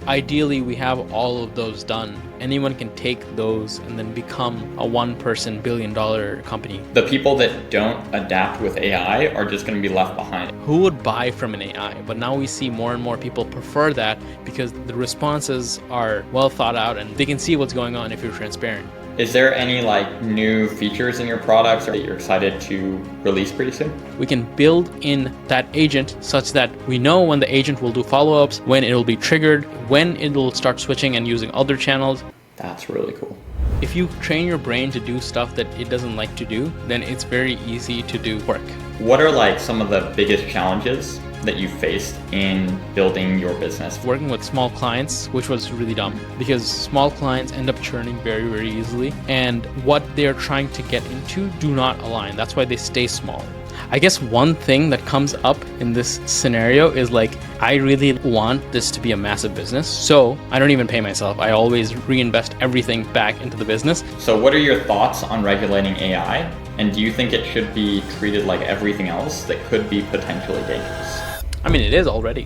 Ideally, we have all of those done. Anyone can take those and then become a one-person billion-dollar company. The people that don't adapt with AI are just going to be left behind. Who would buy from an AI? But now we see more and more people prefer that because the responses are well thought out and they can see what's going on if you're transparent. Is there any like new features in your products that you're excited to release pretty soon? We can build in that agent such that we know when the agent will do follow-ups, when it will be triggered, when it will start switching and using other channels. That's really cool. If you train your brain to do stuff that it doesn't like to do, then it's very easy to do work. What are like some of the biggest challenges that you faced in building your business? Working with small clients, which was really dumb because small clients end up churning very, very easily, and what they're trying to get into do not align. That's why they stay small. I guess one thing that comes up in this scenario is like, I really want this to be a massive business, so I don't even pay myself. I always reinvest everything back into the business. So what are your thoughts on regulating AI? And do you think it should be treated like everything else that could be potentially dangerous? I mean, it is already.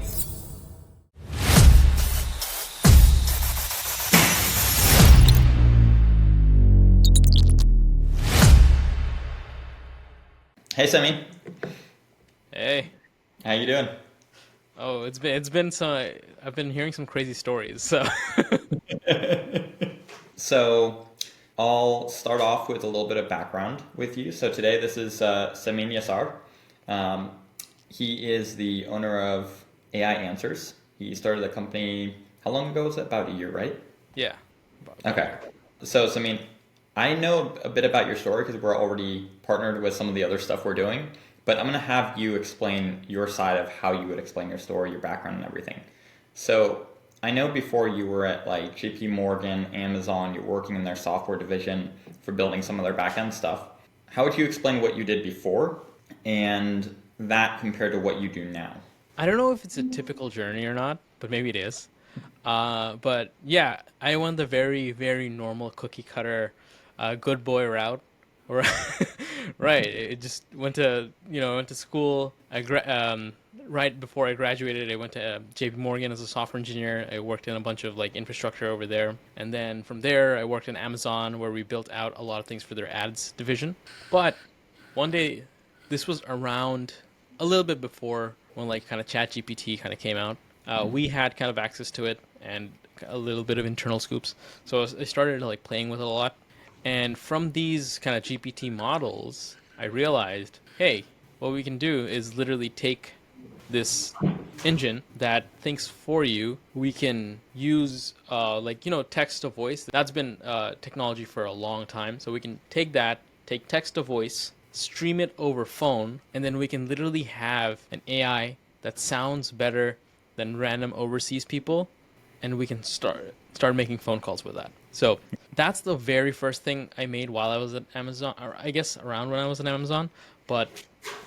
Hey, Samin. Hey. How you doing? Oh, it's been some. I've been hearing some crazy stories. So. So I'll start off with a little bit of background with you. So today this is Samin Yasar. He is the owner of AI Answers. He started the company, how long ago was it? About a year, right? Yeah. Okay. So Samin, I know a bit about your story because we're already partnered with some of the other stuff we're doing, but I'm going to have you explain your side of how you would explain your story, your background and everything. So I know before you were at like JP Morgan, Amazon, you're working in their software division for building some of their back-end stuff. How would you explain what you did before and that compared to what you do now? I don't know if it's a typical journey or not, but maybe it is. But yeah, I went the very, very normal cookie cutter, good boy route. Right, right. It just went to school. Right before I graduated, I went to JP Morgan as a software engineer. I worked in a bunch of like infrastructure over there, and then from there, I worked in Amazon where we built out a lot of things for their ads division. But one day, this was around a little bit before when like kind of ChatGPT kind of came out. We had kind of access to it and a little bit of internal scoops. So I started like playing with it a lot. And from these kind of GPT models, I realized, hey, what we can do is literally take this engine that thinks for you. We can use text to voice. That's been technology for a long time. So we can take that, take text to voice, stream it over phone, and then we can literally have an AI that sounds better than random overseas people, and we can start making phone calls with that. So that's the very first thing I made while I was at Amazon, or I guess around when I was at Amazon. But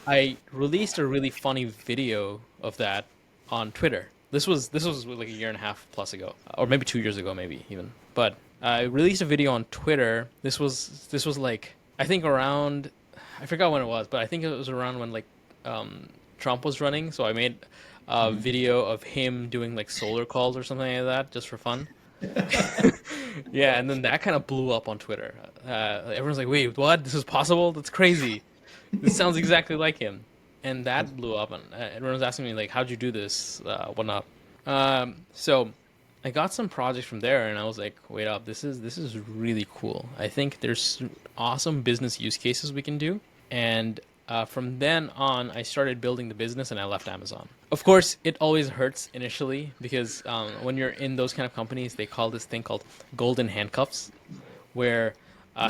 I released a really funny video of that on Twitter. This was like a year and a half plus ago, or maybe 2 years ago, maybe even. But I released a video on Twitter. This was like, I think around, I forgot when it was, but I think it was around when like Trump was running. So I made a video of him doing like solar calls or something like that just for fun. Yeah, and then that kind of blew up on Twitter. Everyone's like, "Wait, what? This is possible? That's crazy. This sounds exactly like him." And that blew up, and everyone was asking me like, "How'd you do this? Whatnot?" So I got some projects from there, and I was like, "Wait up, this is really cool. I think there's awesome business use cases we can do." And from then on, I started building the business, and I left Amazon. Of course, it always hurts initially because when you're in those kind of companies, they call this thing called golden handcuffs, where uh,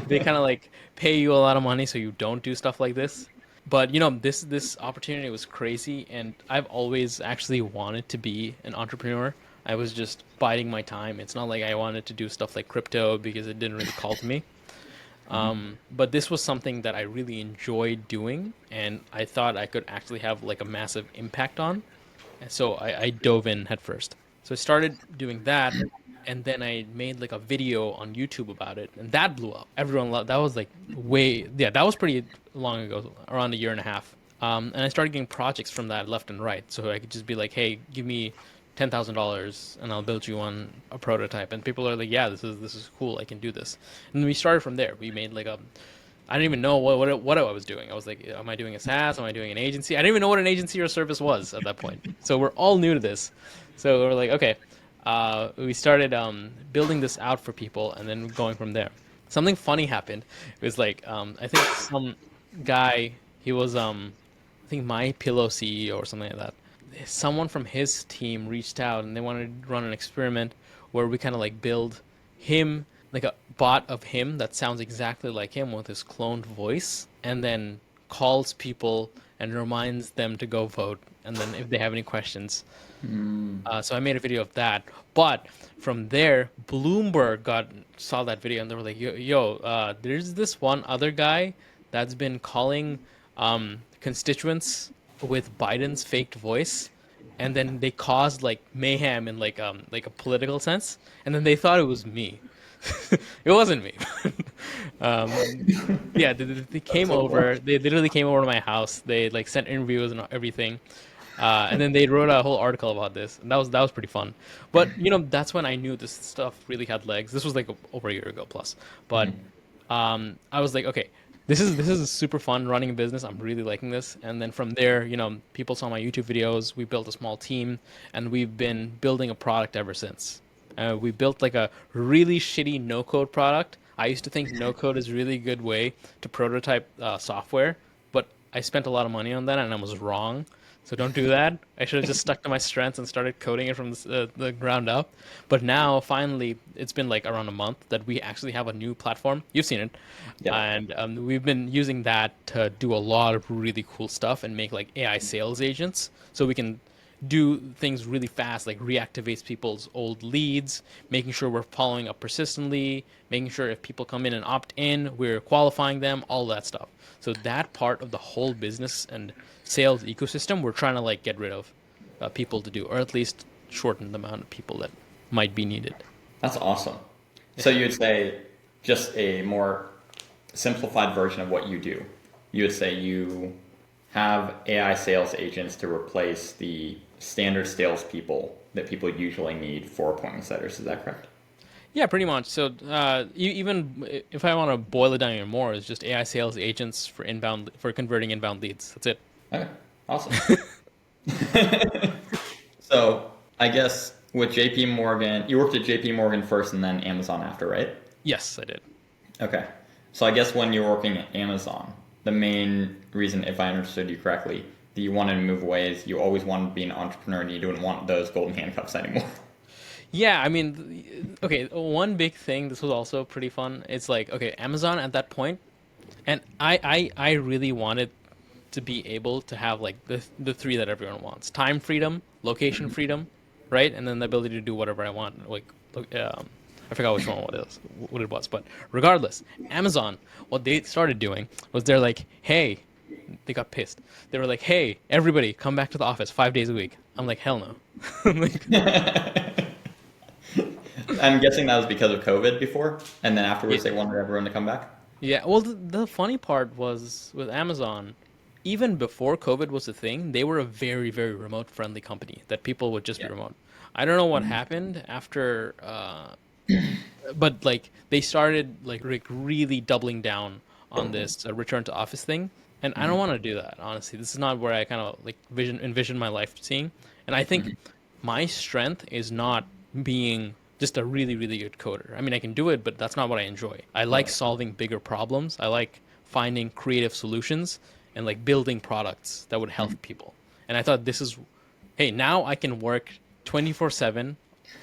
they kind of like pay you a lot of money so you don't do stuff like this. But this opportunity was crazy, and I've always actually wanted to be an entrepreneur. I was just biding my time. It's not like I wanted to do stuff like crypto because it didn't really call to me. But this was something that I really enjoyed doing, and I thought I could actually have like a massive impact on. And so I dove in head first. So I started doing that, and then I made like a video on YouTube about it, and that blew up. Everyone loved that. Was like yeah, that was pretty long ago, around a year and a half. And I started getting projects from that left and right. So I could just be like, hey, give me $10,000 and I'll build you a prototype. And people are like, yeah, this is cool. I can do this. And we started from there. We made like a I didn't even know what I was doing. I was like, am I doing a SaaS? Am I doing an agency? I didn't even know what an agency or service was at that point. So we're all new to this. So we're like, okay, we started building this out for people and then going from there. Something funny happened. It was like I think some guy, he was I think My Pillow CEO or something like that. Someone from his team reached out and they wanted to run an experiment where we kind of like build him like a bot of him that sounds exactly like him with his cloned voice and then calls people and reminds them to go vote and then if they have any questions. So I made a video of that. But from there, Bloomberg got saw that video and they were like, there's this one other guy that's been calling constituents with Biden's faked voice, and then they caused like mayhem in like a political sense, and then they thought it was me. It wasn't me. um, yeah, they That's came so funny. over. They literally came over to my house. They like sent interviews and everything. And then they wrote a whole article about this, and that was pretty fun. But that's when I knew this stuff really had legs. This was like over a year ago plus. But Mhm. I was like, okay, this is super fun running a business. I'm really liking this. And then from there, people saw my YouTube videos. We built a small team, and we've been building a product ever since. We built like a really shitty no code product. I used to think no code is a really good way to prototype software, but I spent a lot of money on that, and I was wrong. So don't do that. I should have just stuck to my strengths and started coding it from the ground up. But now, finally, it's been like around a month that we actually have a new platform. You've seen it, Yep. and we've been using that to do a lot of really cool stuff and make like AI sales agents, so we can do things really fast, like reactivates people's old leads, making sure we're following up persistently, making sure if people come in and opt in, we're qualifying them, all that stuff. So that part of the whole business and sales ecosystem, we're trying to like get rid of people to do, or at least shorten the amount of people that might be needed. That's awesome. Yeah. So you'd say just a more simplified version of what you do. You would say you have AI sales agents to replace the standard salespeople that people usually need for appointment setters. Is that correct? Yeah, pretty much. So, even if I want to boil it down even more, it's just AI sales agents for converting inbound leads. That's it. Okay, awesome. So I guess with JP Morgan, you worked at JP Morgan first and then Amazon after, right? Yes, I did. Okay. So I guess when you were working at Amazon, the main reason, if I understood you correctly, that you wanted to move away is you always wanted to be an entrepreneur and you didn't want those golden handcuffs anymore. Yeah, I mean, okay, one big thing, this was also pretty fun. It's like, okay, Amazon at that point, and I really wanted to be able to have like the three that everyone wants: time freedom, location freedom, right, and then the ability to do whatever I want. Like, I forgot which one what it was, but regardless, Amazon, what they started doing was they're like, hey, they got pissed. They were like, hey, everybody, come back to the office 5 days a week. I'm like, hell no. I'm like, I'm guessing that was because of COVID before, and then yeah, afterwards they wanted everyone to come back. yeah. Well, the funny part was with Amazon, even before COVID was a thing, they were a very, very remote friendly company that people would just be Yeah. remote. I don't know what Mhm. happened after, but like they started like really doubling down on this return to office thing, and I don't Mhm. want to do that. Honestly, this is not where I kind of like envision my life seeing. And I think Mhm. my strength is not being just a really, really good coder. I mean, I can do it, but that's not what I enjoy. I like Right. solving bigger problems. I like finding creative solutions and like building products that would help Mhm. people. And I thought this is, hey, now I can work 24/7,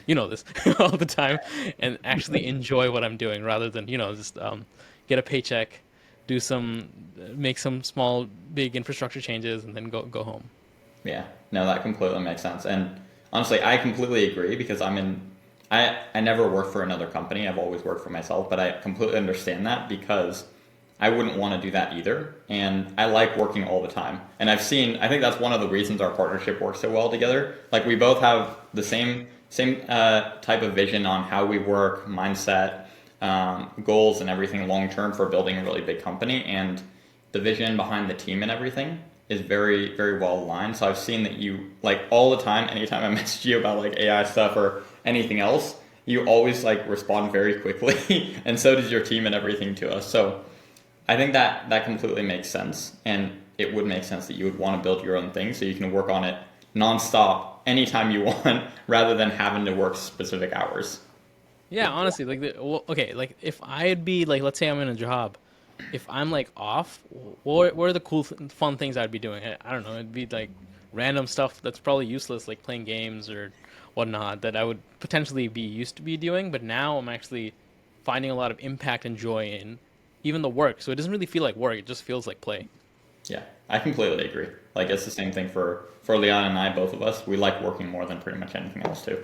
you know this, all the time, and actually enjoy what I'm doing rather than, just get a paycheck, make some small, big infrastructure changes, and then go home. Yeah, no, that completely makes sense. And honestly, I completely agree because I never worked for another company. I've always worked for myself, but I completely understand that because I wouldn't want to do that either. And I like working all the time. And I think that's one of the reasons our partnership works so well together. Like we both have the same type of vision on how we work, mindset, goals, and everything long term for building a really big company, and the vision behind the team and everything. is very, very well aligned. So I've seen that you like all the time, anytime I message you about like AI stuff or anything else, you always like respond very quickly, and so does your team and everything to us. So I think that that completely makes sense, and it would make sense that you would want to build your own thing so you can work on it nonstop anytime you want, rather than having to work specific hours. Yeah, honestly, like well, okay, like if I'd be like, let's say I'm in a job, if I'm like off, what are the cool, fun things I'd be doing? I don't know. It'd be like random stuff that's probably useless, like playing games or whatnot, that I would potentially be used to be doing. But now I'm actually finding a lot of impact and joy in even the work. So it doesn't really feel like work; it just feels like play. Yeah, I completely agree. Like it's the same thing for Leon and I, both of us. We like working more than pretty much anything else too.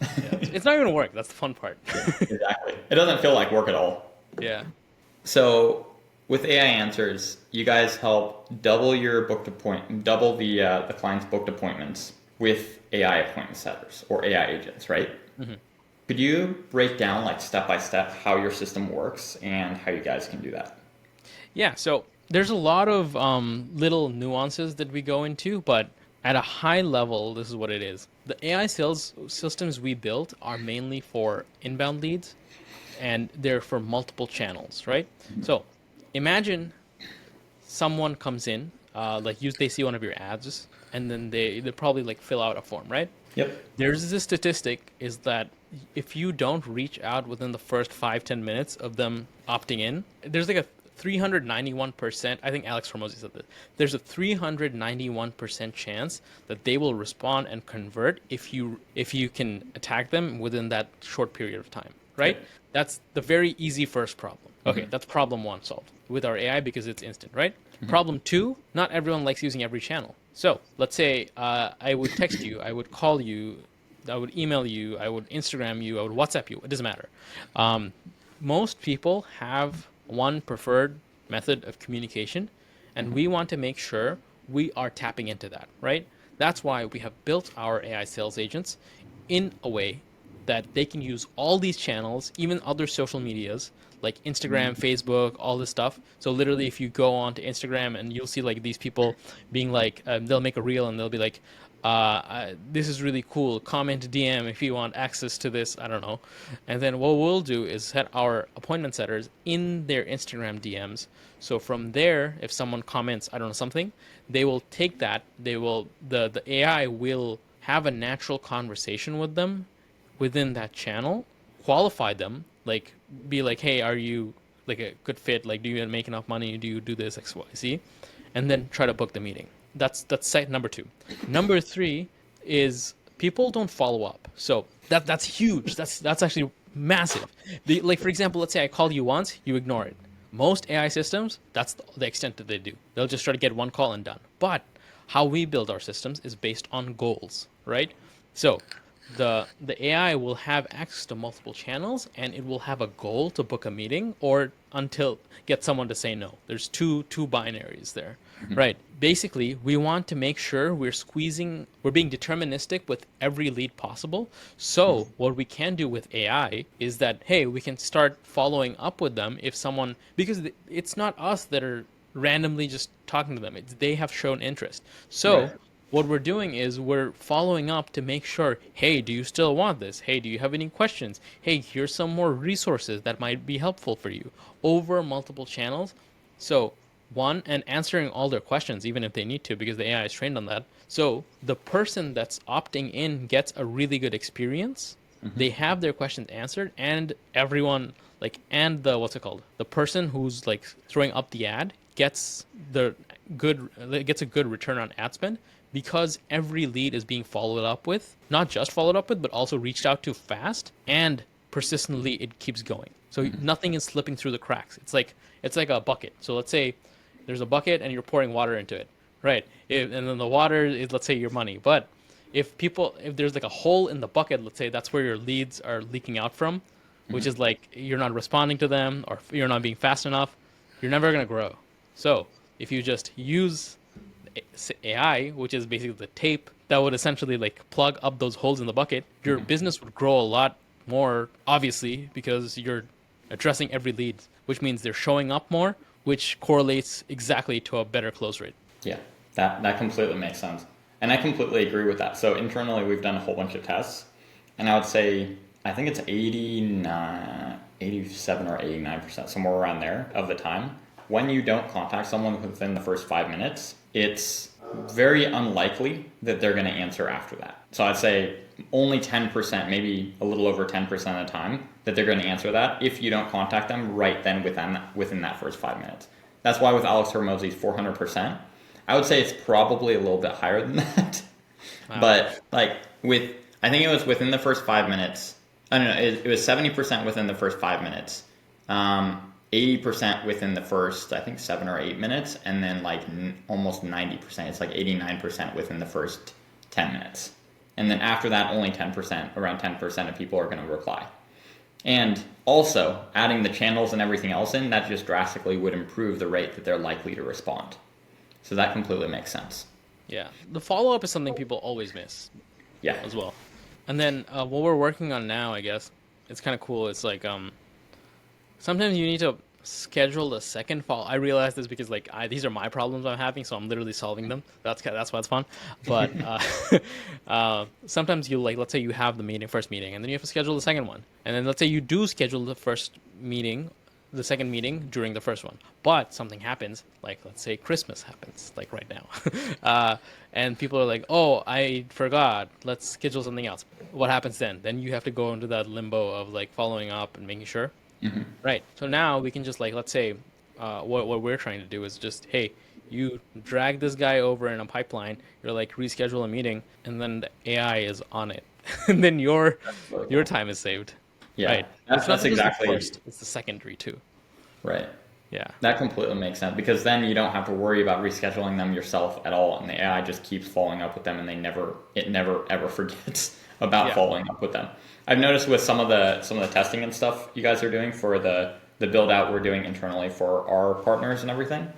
Yeah, it's not even work. That's the fun part. Yeah, exactly. It doesn't feel like work at all. Yeah. So with AI answers, you guys help double your booked appoint, double the client's booked appointments with AI appointment setters or AI agents, right? hmm Could you break down like step by step how your system works and how you guys can do that? Yeah, so there's a lot of little nuances that we go into, but at a high level, this is what it is. The AI sales systems we built are mainly for inbound leads, and they're for multiple channels, right? So imagine someone comes in, they see one of your ads, and then they probably like fill out a form, right? Yep. There's this statistic is that if you don't reach out within the first 5-10 minutes of them opting in, there's like a 391%. I think Alex Hormozy said that. There's a 391% chance that they will respond and convert if you can attack them within that short period of time, right? Yep. That's the very easy first problem. Okay, hmm that's problem one solved with our AI because it's instant, right? Problem two, not everyone likes using every channel. So let's say I would text you, I would call you, I would email you, I would Instagram you, I would WhatsApp you. It doesn't matter. Um, Most people have one preferred method of communication, and we want to make sure we are tapping into that, right? That's why we have built our AI sales agents in a way that they can use all these channels, even other social medias like Instagram, Facebook, all this stuff. So literally, if you go on to Instagram and you'll see like these people being like, they'll make a reel and they'll be like, this is really cool. Comment DM if you want access to this. I don't know. And then what we'll do is set our appointment setters in their Instagram DMs. So from there, if someone comments, I don't know something, they will take that. The AI will have a natural conversation with them within that channel, qualify them, like be like, hey, are you like a good fit? Like, do you make enough money? Do you do this X, Y, Z? And then try to book the meeting. That's site number two. Number three is people don't follow up. So that's huge. That's actually massive. Like for example, let's say I call you once, you ignore it. Most AI systems, that's the extent that they do. They'll just try to get one call and done. But how we build our systems is based on goals, right? So the AI will have access to multiple channels and it will have a goal to book a meeting or until get someone to say no. There's two binaries there. Right. Basically, we want to make sure we're being deterministic with every lead possible. So, what we can do with AI is that, hey, we can start following up with them if someone, because it's not us that are randomly just talking to them, they have shown interest. So, Right. what we're doing is we're following up to make sure, hey, do you still want this? Hey, do you have any questions? Hey, here's some more resources that might be helpful for you over multiple channels. So, one, and answering all their questions, even if they need to, because the AI is trained on that. So, the person that's opting in gets a really good experience. They have their questions answered, and everyone, like, and the, what's it called? The person who's, like, throwing up the ad the gets a good return on ad spend because every lead is being followed up with, not just followed up with, but also reached out to fast and persistently it keeps going. So nothing is slipping through the cracks. It's like a bucket. So let's say there's a bucket and you're pouring water into it, right? And then the water is, let's say, your money. But if there's like a hole in the bucket, let's say that's where your leads are leaking out from, which is like you're not responding to them or you're not being fast enough, you're never gonna grow. So if you just use AI, which is basically the tape that would essentially like plug up those holes in the bucket, your business would grow a lot more, obviously, because you're addressing every lead, which means they're showing up more, which correlates exactly to a better close rate. Yeah. That completely makes sense. And I completely agree with that. So internally, we've done a whole bunch of tests, and I would say I think it's 89, 87 or 89%, somewhere around there of the time. When you don't contact someone within the first 5 minutes, it's very unlikely that they're going to answer after that. So I'd say only 10%, maybe a little over 10% of the time that they're going to answer that if you don't contact them right then within that first 5 minutes. That's why with Alex Hormozzi's 400%, I would say it's probably a little bit higher than that. Wow. But like I think it was within the first 5 minutes. I don't know. It was 70% within the first 5 minutes, 80% within the first, I think, 7 or 8 minutes, and then like almost 90%. It's like 89% within the first 10 minutes, and then after that, only 10%, around 10% of people are going to reply. And also adding the channels and everything else in, that just drastically would improve the rate that they're likely to respond. So that completely makes sense. Yeah. The follow up is something people always miss Yeah. as well. And then what we're working on now, I guess, it's kind of cool. It's like sometimes you need to schedule a second follow. I realize this because like these are my problems I'm having, so I'm literally solving them. That's why it's fun. But sometimes you like, let's say you have the first meeting, and then you have to schedule the second one, and then let's say you do schedule the second meeting during the first one, but something happens, like let's say Christmas happens, like right now, and people are like, "Oh, I forgot. Let's schedule something else." What happens then? Then you have to go into that limbo of like following up and making sure. Mm-hmm. Right. So now we can just like, let's say, what we're trying to do is just, hey, you drag this guy over in a pipeline. You're like reschedule a meeting, and then the AI is on it, and then That's really your cool. time is saved. Yeah, Right. It's not that's just the exactly first; it's the secondary too. right. Yeah. That completely makes sense because then you don't have to worry about rescheduling them yourself at all, and the AI just keeps following up with them, and it never ever forgets about Yeah. following up with them. I've noticed with some of the testing and stuff you guys are doing for the build out we're doing internally for our partners and everything.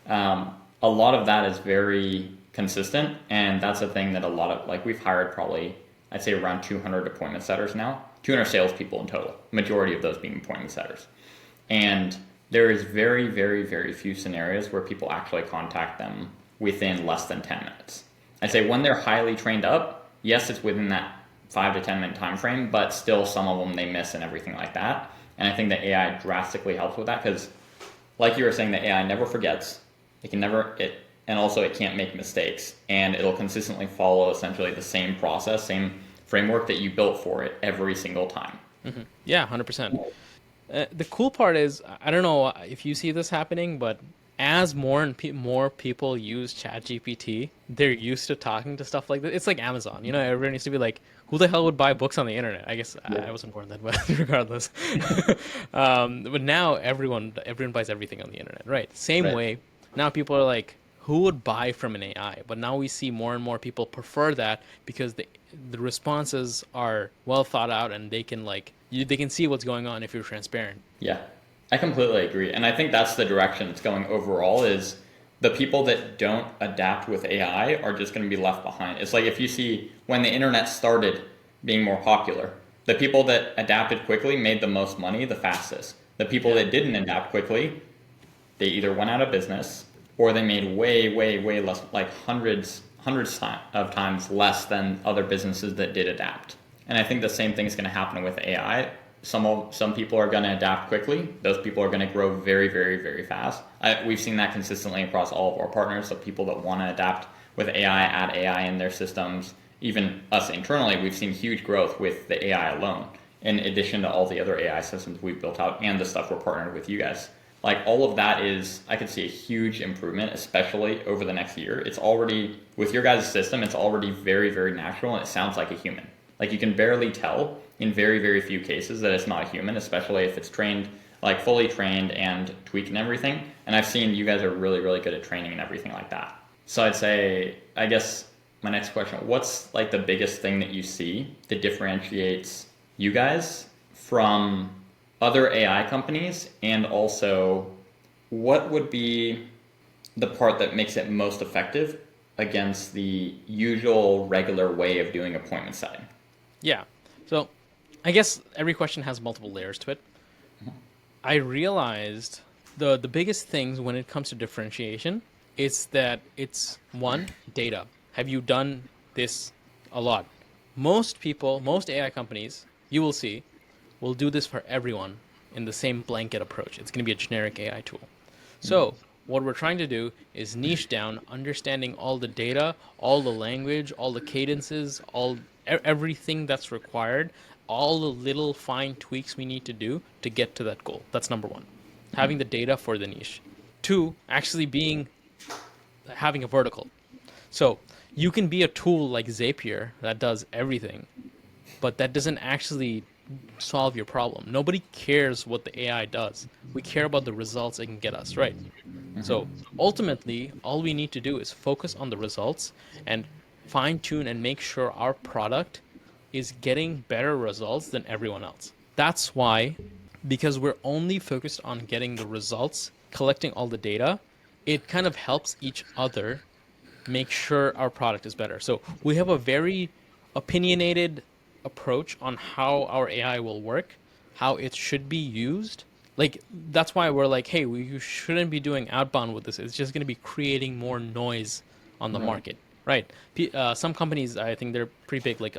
A lot of that is very consistent, and that's a thing that a lot of like we've hired probably I'd say around 200 appointment setters now, 200 salespeople in total. Majority of those being appointment setters. And there is very, very, very few scenarios where people actually contact them within less than 10 minutes. I'd say when they're highly trained up, yes, it's within that 5 to 10 minute time frame, but still some of them they miss and everything like that. And I think that AI drastically helps with that because, like you were saying, the AI never forgets. And also it can't make mistakes, and it'll consistently follow essentially the same process, same framework that you built for it every single time. Yeah. 100%. The cool part is, I don't know if you see this happening, but as more people use ChatGPT, they're used to talking to stuff like this. It's like Amazon, everyone used to be like, "Who the hell would buy books on the internet?" I guess I Yeah. wasn't born then, but regardless. But now everyone buys everything on the internet, right? Same Right. way, now people are like, "Who would buy from an AI?" But now we see more and more people prefer that because the responses are well thought out, and they can see what's going on if you're transparent. Yeah, I completely agree. And I think that's the direction it's going overall is the people that don't adapt with AI are just going to be left behind. It's like if you see when the internet started being more popular, the people that adapted quickly made the most money the fastest. The people Yeah. that didn't adapt quickly, they either went out of business or they made way, way, way less, like of times less than other businesses that did adapt. And I think the same thing is going to happen with AI. Some people are going to adapt quickly. Those people are going to grow very, very, very fast. We've seen that consistently across all of our partners. So people that want to adapt with AI, add AI in their systems. Even us internally, we've seen huge growth with the AI alone, in addition to all the other AI systems we've built out and the stuff we're partnered with you guys. Like all of that is, I could see a huge improvement, especially over the next year. It's already, with your guys' system, it's already very, very natural and it sounds like a human. Like you can barely tell in very, very few cases that it's not a human, especially if it's trained, like fully trained and tweaked and everything. And I've seen you guys are really, really good at training and everything like that. So I'd say, I guess my next question, what's like the biggest thing that you see that differentiates you guys from other AI companies? And also, what would be the part that makes it most effective against the usual regular way of doing appointment setting? Yeah. So I guess every question has multiple layers to it. I realized the biggest things when it comes to differentiation It's that it's one, data. Have you done this a lot? Most people, most AI companies, you will see, will do this for everyone in the same blanket approach. It's going to be a generic AI tool. So, what we're trying to do is niche down, understanding all the data, all the language, all the cadences, everything that's required, all the little fine tweaks we need to do to get to that goal. That's number one. Having the data for the niche. Two, actually being having a vertical. So you can be a tool like Zapier that does everything, but that doesn't actually solve your problem. Nobody cares what the AI does. We care about the results it can get us, right? So ultimately, all we need to do is focus on the results and fine tune and make sure our product is getting better results than everyone else. That's why, because we're only focused on getting the results, collecting all the data, it kind of helps each other make sure our product is better. So we have a very opinionated approach on how our AI will work, how it should be used. Like that's why we're like, hey, we shouldn't be doing outbound with this. It's just going to be creating more noise on the Right. market, right? Some companies, I think they're pretty big, like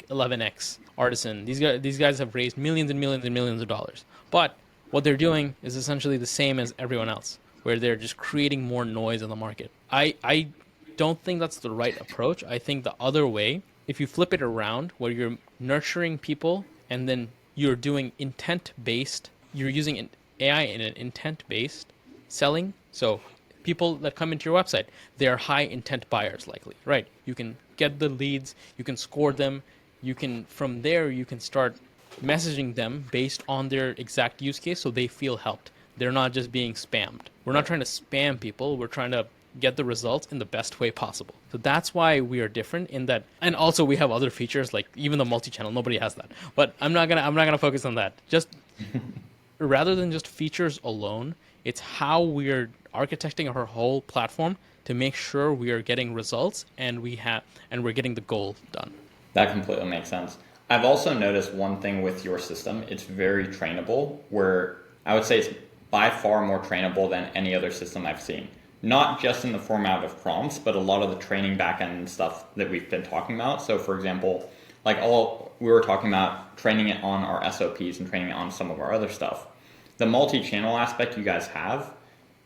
11x, Artisan. These guys have raised millions and millions and millions of dollars, but what they're doing is essentially the same as everyone else, where they're just creating more noise in the market. I don't think that's the right approach. I think the other way, if you flip it around, where you're nurturing people and then you're doing intent based, you're using AI in an intent based selling. So people that come into your website, they're high intent buyers likely, right? You can get the leads, you can score them, you can from there you can start messaging them based on their exact use case so they feel helped. They're not just being spammed. We're not Right. trying to spam people. We're trying to get the results in the best way possible. So that's why we are different in that. And also we have other features like even the multi-channel. Nobody has that. But I'm not gonna focus on that. Just rather than just features alone, it's how we're architecting our whole platform to make sure we are getting results and we're getting the goal done. That completely makes sense. I've also noticed one thing with your system. It's very trainable, where I would say it's by far more trainable than any other system I've seen. Not just in the format of prompts, but a lot of the training backend stuff that we've been talking about. So, for example, like all we were talking about training it on our SOPs and training it on some of our other stuff. The multi-channel aspect you guys have,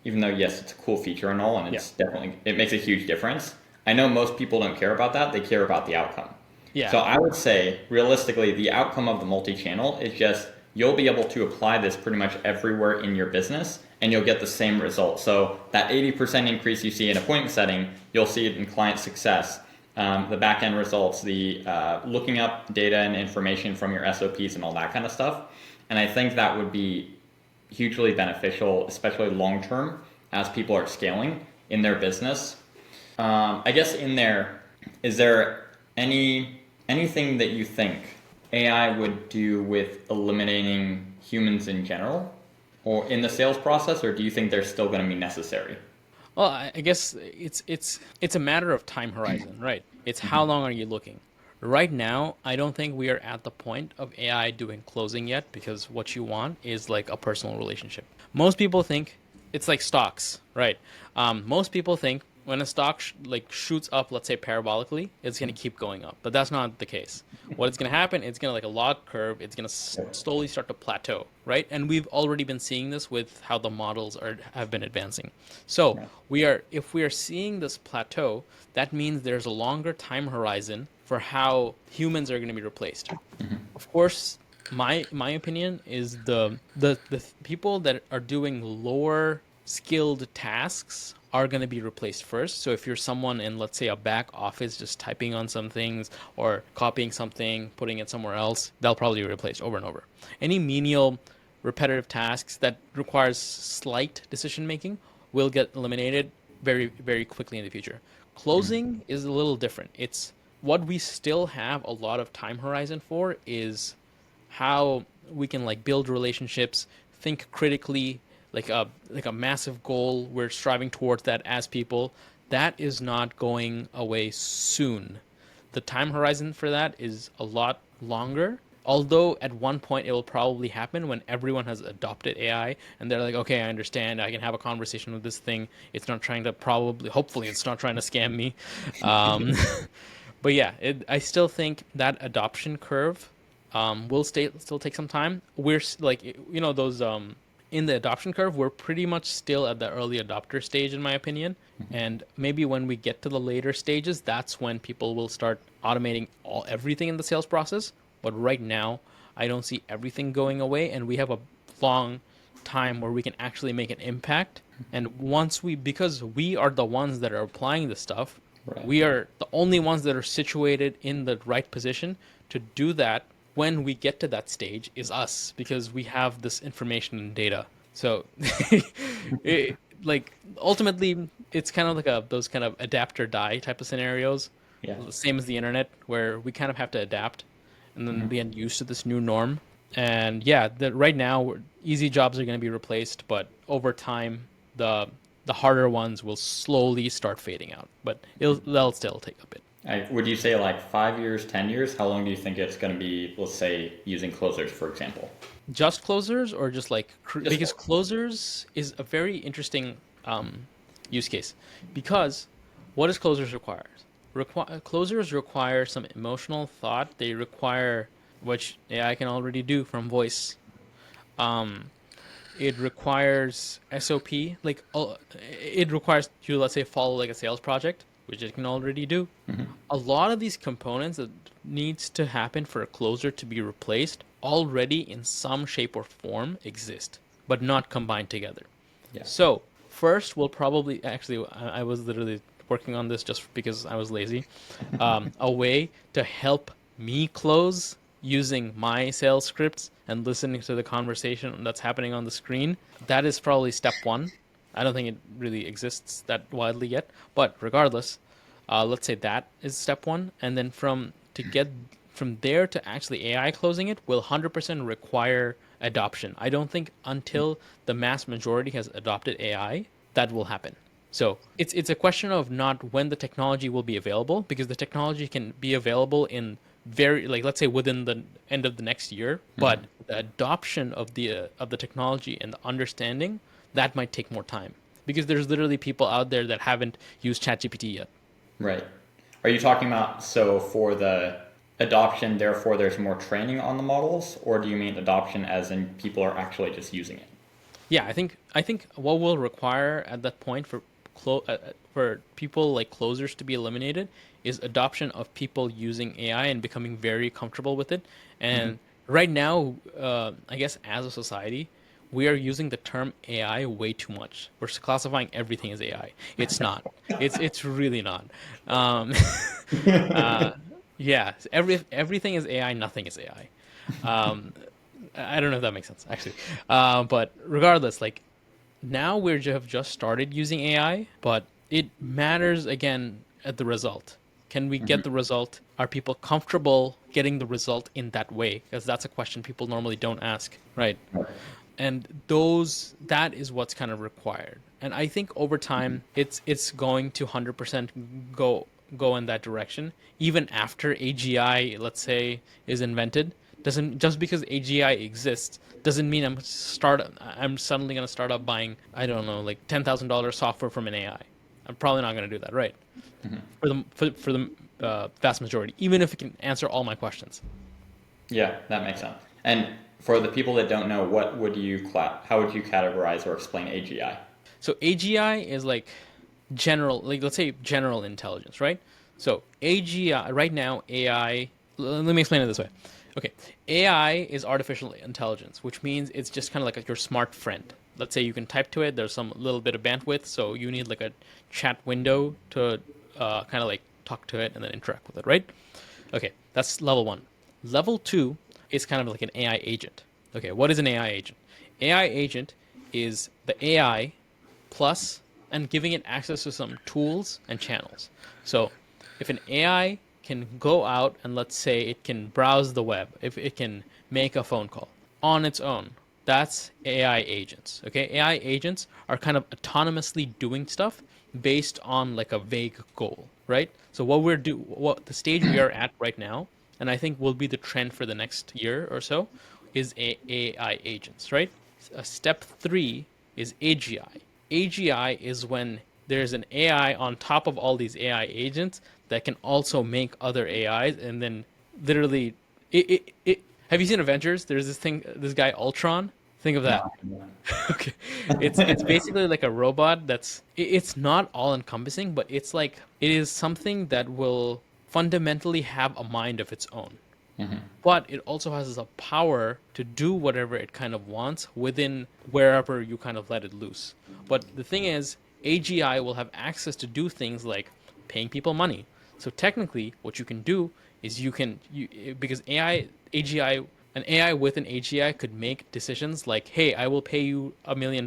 even though yes, it's a cool feature and all, and Yeah. it's definitely it makes a huge difference. I know most people don't care about that; they care about the outcome. So Yeah. I would say, realistically, the outcome of the multi-channel is just you'll be able to apply this pretty much everywhere in your business, and you'll get the same result. So that 80% increase you see in appointment setting, you'll see it in client success. The back end results, the looking up data and information from your SOPs and all that kind of stuff. And I think that would be hugely beneficial, especially long term, as people are scaling in their business. I guess in there, is there anything that you think AI would do with eliminating humans in general, or in the sales process, or do you think they're still going to be necessary? Well, I guess it's a matter of time horizon, right? It's how long are you looking? Right now, I don't think we are at the point of AI doing closing yet because what you want is like a personal relationship. Most people think it's like stocks, right? Most people think when a stock like shoots up, let's say parabolically, it's going to keep going up, but that's not the case. What is going to happen? It's going to like a log curve. It's going to slowly start to plateau, right? And we've already been seeing this with how the models are have been advancing. So Right. if we are seeing this plateau, that means there's a longer time horizon for how humans are going to be replaced. Of course, my opinion is the people that are doing lower skilled tasks are going to be replaced first. So if you're someone in, let's say, a back office just typing on some things or copying something, putting it somewhere else, they'll probably be replaced over and over. Any menial repetitive tasks that requires slight decision making will get eliminated very very quickly in the future. Closing is a little different. It's what we still have a lot of time horizon for is how we can like build relationships, think critically, like a massive goal we're striving towards that as people. That is not going away soon. The time horizon for that is a lot longer. Although at one point it will probably happen when everyone has adopted AI and they're like, okay, I understand. I can have a conversation with this thing. It's not trying to hopefully, it's not trying to scam me. Um, but yeah, I still think that adoption curve will still take some time. Like, those in the adoption curve, we're pretty much still at the early adopter stage, in my opinion. And maybe when we get to the later stages, that's when people will start automating everything in the sales process. But right now, I don't see everything going away, and we have a long time where we can actually make an impact. And because we are the ones that are applying the stuff, Right. we are the only ones that are situated in the right position to do that when we get to that stage is us because we have this information and data. So, it, like ultimately, it's kind of like those kind of adapt or die type of scenarios, Yeah. the same as the internet, where we kind of have to adapt and then Mhm. get used to this new norm. And yeah, right now, easy jobs are going to be replaced, but over time, the the harder ones will slowly start fading out. But they'll still take a bit. Would you say like 5 years, 10 years? How long do you think it's going to be? Let's say using closers, for example. Just closers or just like Just because closers is a very interesting use case because what does closers require? Closers require some emotional thought. They require which AI can already do from voice. Um, it requires SOP, like it requires you, let's say, follow like a sales project, which it can already do. Mhm. A lot of these components that needs to happen for a closer to be replaced already in some shape or form exist, but not combined together. Yeah. So first, we'll probably actually, I was literally working on this just because I was lazy. A way to help me close using my sales scripts and listening to the conversation that's happening on the screen. That is probably step one. I don't think it really exists that widely yet, but regardless, let's say that is step one, and then to get from there to actually AI closing it will 100% require adoption. I don't think until the mass majority has adopted AI that will happen. So it's a question of not when the technology will be available because the technology can be available in very like let's say within the end of the next year, but Mhm. the adoption of the technology and the understanding that might take more time because there's literally people out there that haven't used ChatGPT yet. Right. Are you talking about so for the adoption, therefore there's more training on the models, or do you mean adoption as in people are actually just using it? Yeah, I think what will require at that point for people like closers to be eliminated is adoption of people using AI and becoming very comfortable with it. Hmm. And right now, I guess as a society, we are using the term AI way too much. We're classifying everything as AI. It's not. It's really not. Um, uh, yeah, everything is AI. Nothing is AI. I don't know if that makes sense, actually. But regardless, like now have just started using AI, but it matters again at the result. Can we Hmm. get the result? Are people comfortable getting the result in that way? Because that's a question people normally don't ask, right? And that is what's kind of required. And I think over time, it's going to 100% go in that direction. Even after AGI, let's say, is invented, doesn't just because AGI exists doesn't mean I'm suddenly gonna start up buying I don't know like $10,000 software from an AI. I'm probably not gonna do that, right? For the vast majority, even if it can answer all my questions. Yeah, that makes sense. And for the people that don't know, how would you categorize or explain AGI? So AGI is like general, like let's say general intelligence, right? So AGI right now, AI. Let me explain it this way. Okay, AI is artificial intelligence, which means it's just kind of like your smart friend. Let's say you can type to it. There's some little bit of bandwidth, so you need like a chat window to kind of like talk to it and then interact with it, right? Okay, that's level one. Level two is kind of like an AI agent. Okay, what is an AI agent? AI agent is the AI plus and giving it access to some tools and channels. So if an AI can go out and let's say it can browse the web, if it can make a phone call on its own, that's AI agents. Okay, AI agents are kind of autonomously doing stuff based on like a vague goal, right? So what the stage we are at right now and I think will be the trend for the next year or so, is AI agents, right? Step three is AGI. AGI is when there's an AI on top of all these AI agents that can also make other AIs, and then literally, have you seen Avengers? There's this thing, this guy Ultron. Think of that. No. Okay, it's basically like a robot that's it's not all encompassing, but it's like it is something that will fundamentally have a mind of its own. Hmm. But it also has a power to do whatever it kind of wants within wherever you kind of let it loose. But the thing is, AGI will have access to do things like paying people money. So technically, what you can do is because AGI, an AI with an AGI could make decisions like, "Hey, I will pay you $1 million.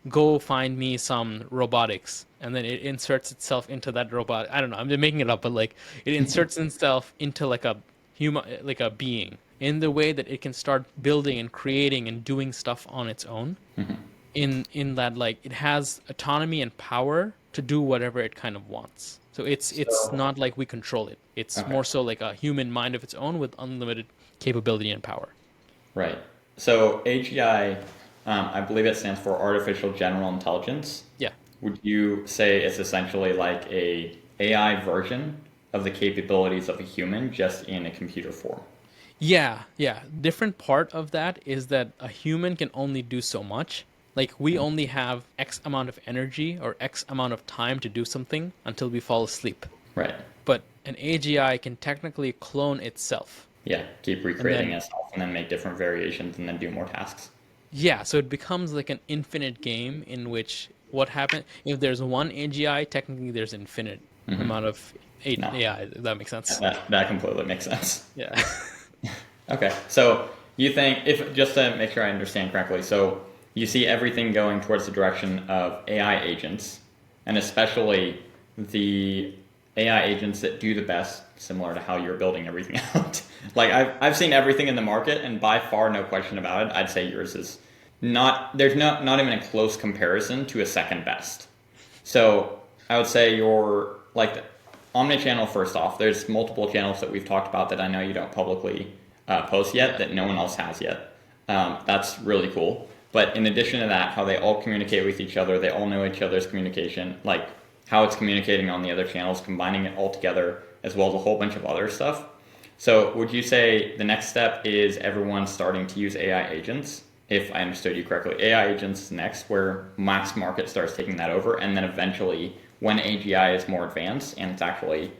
Go find me some robotics," and then it inserts itself into that robot. I don't know. I'm just making it up, but like it inserts itself into like a human, like a being, in the way that it can start building and creating and doing stuff on its own, in that like it has autonomy and power to do whatever it kind of wants. So it's So, not like we control it. It's okay, more so like a human mind of its own with unlimited capability and power. right. So AGI, I believe it stands for Artificial General Intelligence. Yeah. Would you say it's essentially like a AI version of the capabilities of a human, just in a computer form? Yeah, yeah. Different part of that is that a human can only do so much. Like we only have X amount of energy or X amount of time to do something until we fall asleep. Right. But an AGI can technically clone itself. Yeah. Keep And recreating then itself and then make different variations and then do more tasks. yeah, so it becomes like an infinite game in which what happens if there's one AGI, technically there's infinite amount of No, AI. If that makes sense. that completely makes sense. Yeah. Okay, so you think, if just to make sure I understand correctly, so you see everything going towards the direction of AI agents, and especially the AI agents that do the best, similar to how you're building everything out. Like I've seen everything in the market, and by far, no question about it, I'd say yours is not. There's not even a close comparison to a second best. So I would say you're like the omni-channel. First off, there's multiple channels that we've talked about that I know you don't publicly post yet, Yeah. that no one else has yet. That's really cool. But in addition to that, how they all communicate with each other, they all know each other's communication, like how it's communicating on the other channels, combining it all together, as well as a whole bunch of other stuff. So would you say the next step is everyone starting to use AI agents? If I understood you correctly, AI agents is next, where mass market starts taking that over, and then eventually, when AGI is more advanced and it's actually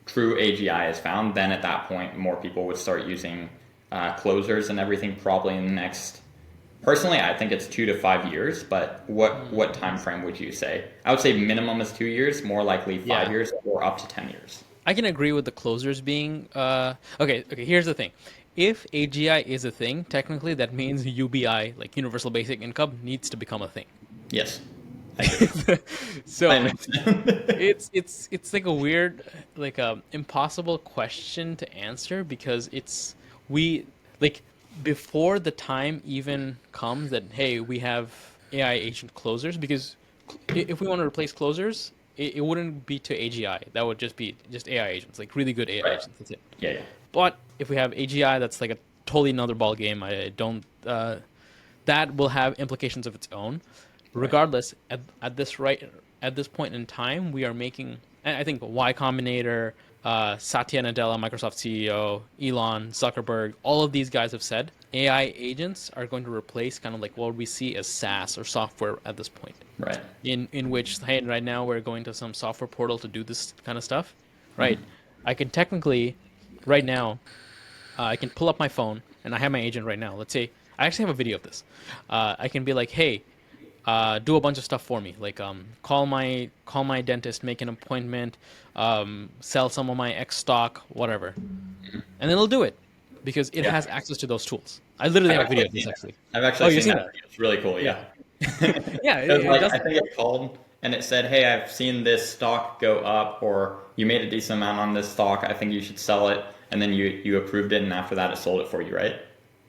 true AGI is found, then at that point, more people would start using closers and everything. Probably in the next, personally, I think it's 2 to 5 years. But what time frame would you say? I would say minimum is 2 years, more likely five Yeah. years, or up to 10 years. I can agree with the closers being okay, here's the thing. If AGI is a thing, technically that means UBI, like universal basic income, needs to become a thing. Yes, I agree. I So understand. it's like a weird, like a impossible question to answer because we like before the time even comes that hey we have AI agent closers, because if we want to replace closers, it wouldn't be to AGI. That would just be just AI agents, like really good AI Right. agents. That's it. Yeah, yeah. But if we have AGI, that's like a totally another ball game. I don't. That will have implications of its own. Right. Regardless, at this point in time, we are making. I think Y Combinator, Satya Nadella, Microsoft CEO, Elon, Zuckerberg, all of these guys have said AI agents are going to replace kind of like what we see as SaaS or software at this point. Right. In which, hey, right now we're going to some software portal to do this kind of stuff, right? I can technically, right now, I can pull up my phone and I have my agent right now. Let's say I actually have a video of this. I can be like, hey, do a bunch of stuff for me, like call my dentist, make an appointment, sell some of my X stock, whatever, and then it'll do it because it Yeah. has access to those tools. I literally I've have a video actually of this seen it. actually. I've Oh, actually you've seen seen that that? video. It's really cool. Yeah, Yeah. yeah. It was It like, does. I think it called and it said, "Hey, I've seen this stock go up, or you made a decent amount on this stock. I think you should sell it." And then you approved it, and after that, it sold it for you, right?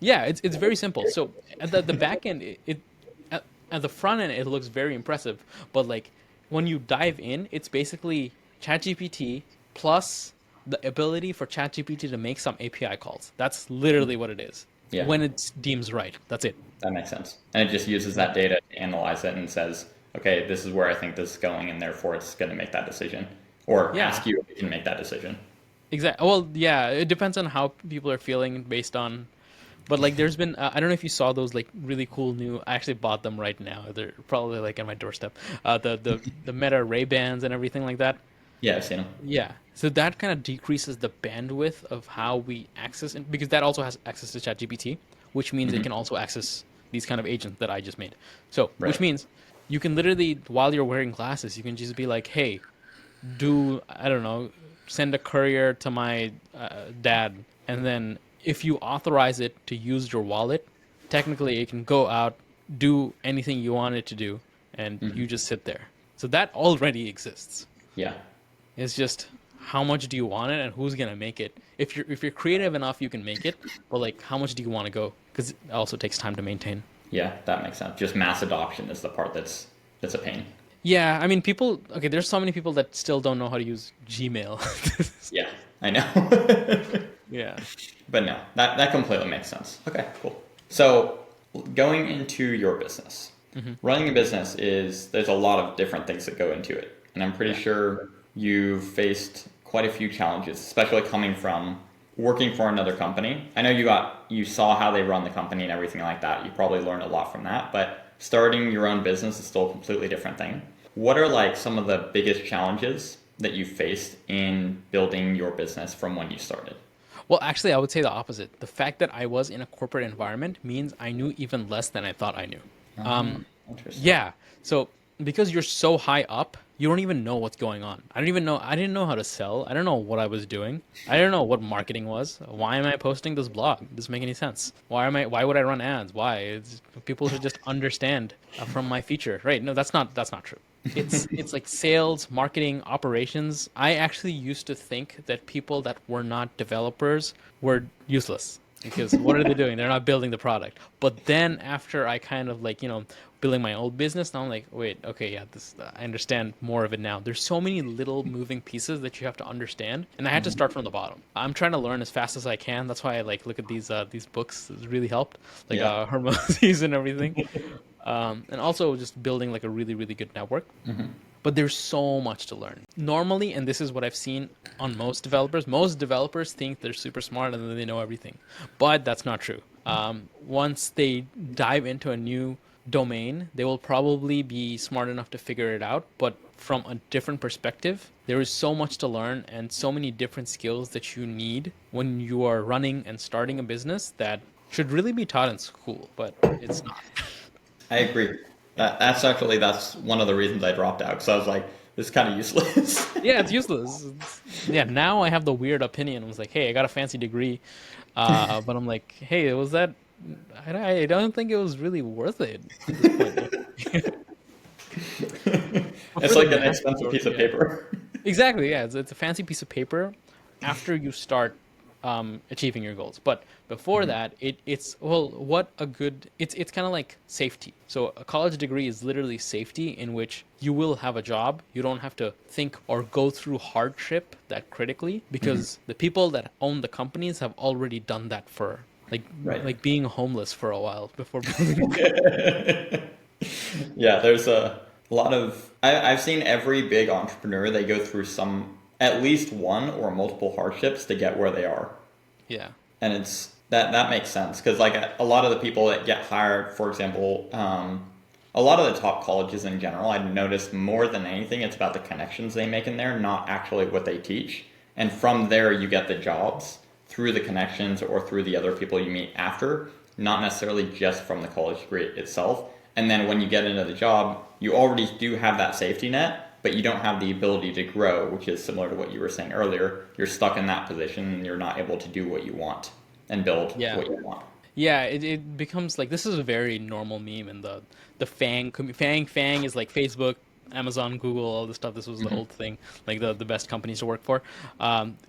Yeah, it's very simple. So at the back end, at the front end it looks very impressive, but like when you dive in, it's basically ChatGPT plus the ability for ChatGPT to make some API calls. That's literally what it is. Yeah, When it deems right. That's it. that makes sense. And it just uses that data to analyze it and says, okay, this is where I think this is going, and therefore it's going to make that decision, or Yeah. ask you if you can make that decision. Exactly. Well, yeah, it depends on how people are feeling based on. But like, there's been I don't know if you saw those like really cool new. I actually bought them right now. They're probably like at my doorstep. The Meta Ray Bans and everything like that. Yeah, I've seen them. Yeah. So that kind of decreases the bandwidth of how we access it because that also has access to ChatGPT, which means it Hmm. can also access these kind of agents that I just made. So, which Right. means you can literally, while you're wearing glasses, you can just be like, "Hey, do I don't know, send a courier to my dad," and then if you authorize it to use your wallet, technically it can go out, do anything you want it to do, and you Hmm. just sit there. So that already exists. Yeah. It's just how much do you want it and who's gonna make it. If you're creative enough, you can make it, but like how much do you want to go? Because it also takes time to maintain. Yeah, that makes sense. Just mass adoption is the part that's a pain. Yeah, I mean, people. Okay, there's so many people that still don't know how to use Gmail. Yeah, I know. Yeah. But no, that completely makes sense. Okay, cool. So going into your business, Hmm. running a business is there's a lot of different things that go into it, and I'm pretty Yeah. sure you've faced quite a few challenges, especially coming from working for another company. I know you saw how they run the company and everything like that. You probably learned a lot from that, but starting your own business is still a completely different thing. What are like some of the biggest challenges that you faced in building your business from when you started? Well, actually, I would say the opposite. The fact that I was in a corporate environment means I knew even less than I thought I knew. Oh, interesting. Yeah. So because you're so high up, you don't even know what's going on. I don't even know. I didn't know how to sell. I don't know what I was doing. I don't know what marketing was. Why am I posting this blog? It doesn't make any sense. Why am I? Why would I run ads? Why? People should just understand from my feature, right? No, that's not true. It's like sales, marketing, operations. I actually used to think that people that were not developers were useless because what are they doing? They're not building the product. But then after I kind of like, building my old business, now I'm like, wait, okay, yeah, this I understand more of it now. There's so many little moving pieces that you have to understand, and I had to start from the bottom. I'm trying to learn as fast as I can. That's why I like look at these books. It's really helped, like Yeah. Hermoses and everything, and also just building like a really really good network. But there's so much to learn. Normally, and this is what I've seen on most developers think they're super smart and then they know everything. But that's not true. Once they dive into a new domain, they will probably be smart enough to figure it out. But from a different perspective, there is so much to learn and so many different skills that you need when you are running and starting a business that should really be taught in school, but it's not. I agree. That's one of the reasons I dropped out because I was like, this is kind of useless. Yeah, it's useless. Yeah, now I have the weird opinion. I was like, hey, I got a fancy degree, but I'm like, hey, was that? I don't think it was really worth it at this point. But It's for the like an math, expensive sure, piece of yeah. paper. Exactly, yeah. It's a fancy piece of paper after you start achieving your goals. But before Mhm. that, it's well, what a good. It's kind of like safety. So a college degree is literally safety in which you will have a job. You don't have to think or go through hardship that critically Mhm. because the people that own the companies have already done that for like Right. like being homeless for a while before building. Yeah, there's a lot of. I've seen every big entrepreneur, they go through at least one or multiple hardships to get where they are. Yeah. And that makes sense because like a lot of the people that get hired, for example, a lot of the top colleges in general, I've noticed more than anything, it's about the connections they make in there, not actually what they teach. And from there, you get the jobs through the connections or through the other people you meet after, not necessarily just from the college degree itself. And then when you get into the job, you already do have that safety net, but you don't have the ability to grow, which is similar to what you were saying earlier. You're stuck in that position and you're not able to do what you want and build Yeah. what you want. Yeah, it becomes like this is a very normal meme and the Fang is like Facebook, Amazon, Google, all this stuff. This was the Hmm. old thing, like the best companies to work for.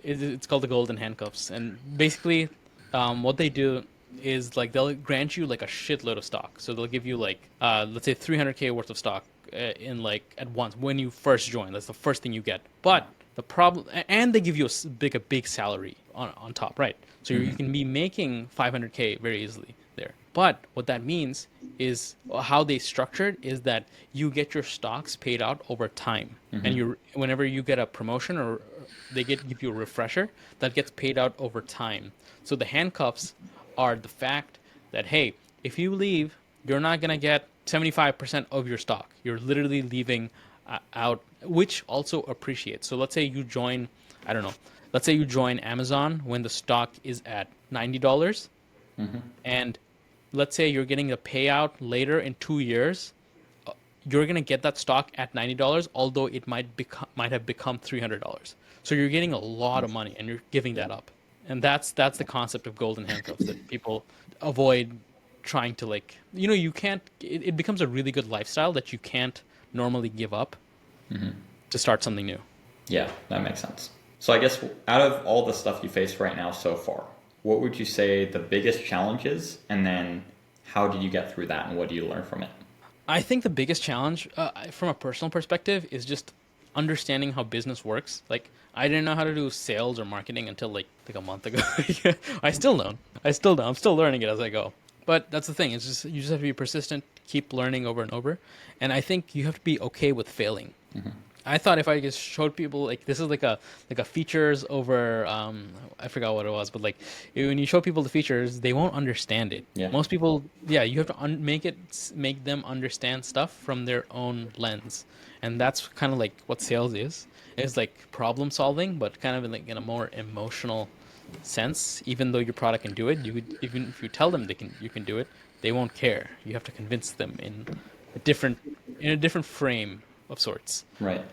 It's called the golden handcuffs, and basically, what they do is like they'll grant you like a shitload of stock. So they'll give you like let's say 300K worth of stock in like at once when you first join. That's the first thing you get. But The problem, and they give you a big salary on top, right? So you Hmm. can be making 500K very easily there. But what that means is how they structured is that you get your stocks paid out over time, and Hmm. you whenever you get a promotion or they get give you a refresher, that gets paid out over time. So the handcuffs are the fact that hey, if you leave, you're not gonna get 75% of your stock. You're literally leaving out, which also appreciates. So let's say you join, I don't know, let's say you join Amazon when the stock is at $90, and let's say you're getting a payout later in 2 years. You're gonna get that stock at $90, although it might have become $300. So you're getting a lot of money, and you're giving Yeah. that up. And that's the concept of golden handcuffs that people avoid trying to like. You can't. It becomes a really good lifestyle that you can't normally give up to start something new. Yeah, that makes sense. So I guess out of all the stuff you face right now so far, what would you say the biggest challenge is? And then how did you get through that and what do you learn from it? I think the biggest challenge, from a personal perspective, is just understanding how business works. Like, I didn't know how to do sales or marketing until like a month ago. I still don't. I still don't. I'm still learning it as I go. But that's the thing. It's just you just have to be persistent, keep learning over and over, and I think you have to be okay with failing. I thought if I just showed people like this is like a features over I forgot what it was, but like when you show people the features, they won't understand it. Yeah. Most people, yeah, you have to make them understand stuff from their own lens, and that's kind of like what sales is. It's like problem solving, but kind of in a more emotional sense. Even though your product can do it, even if you tell them you can do it, they won't care. You have to convince them a different in a different frame of sorts. Right.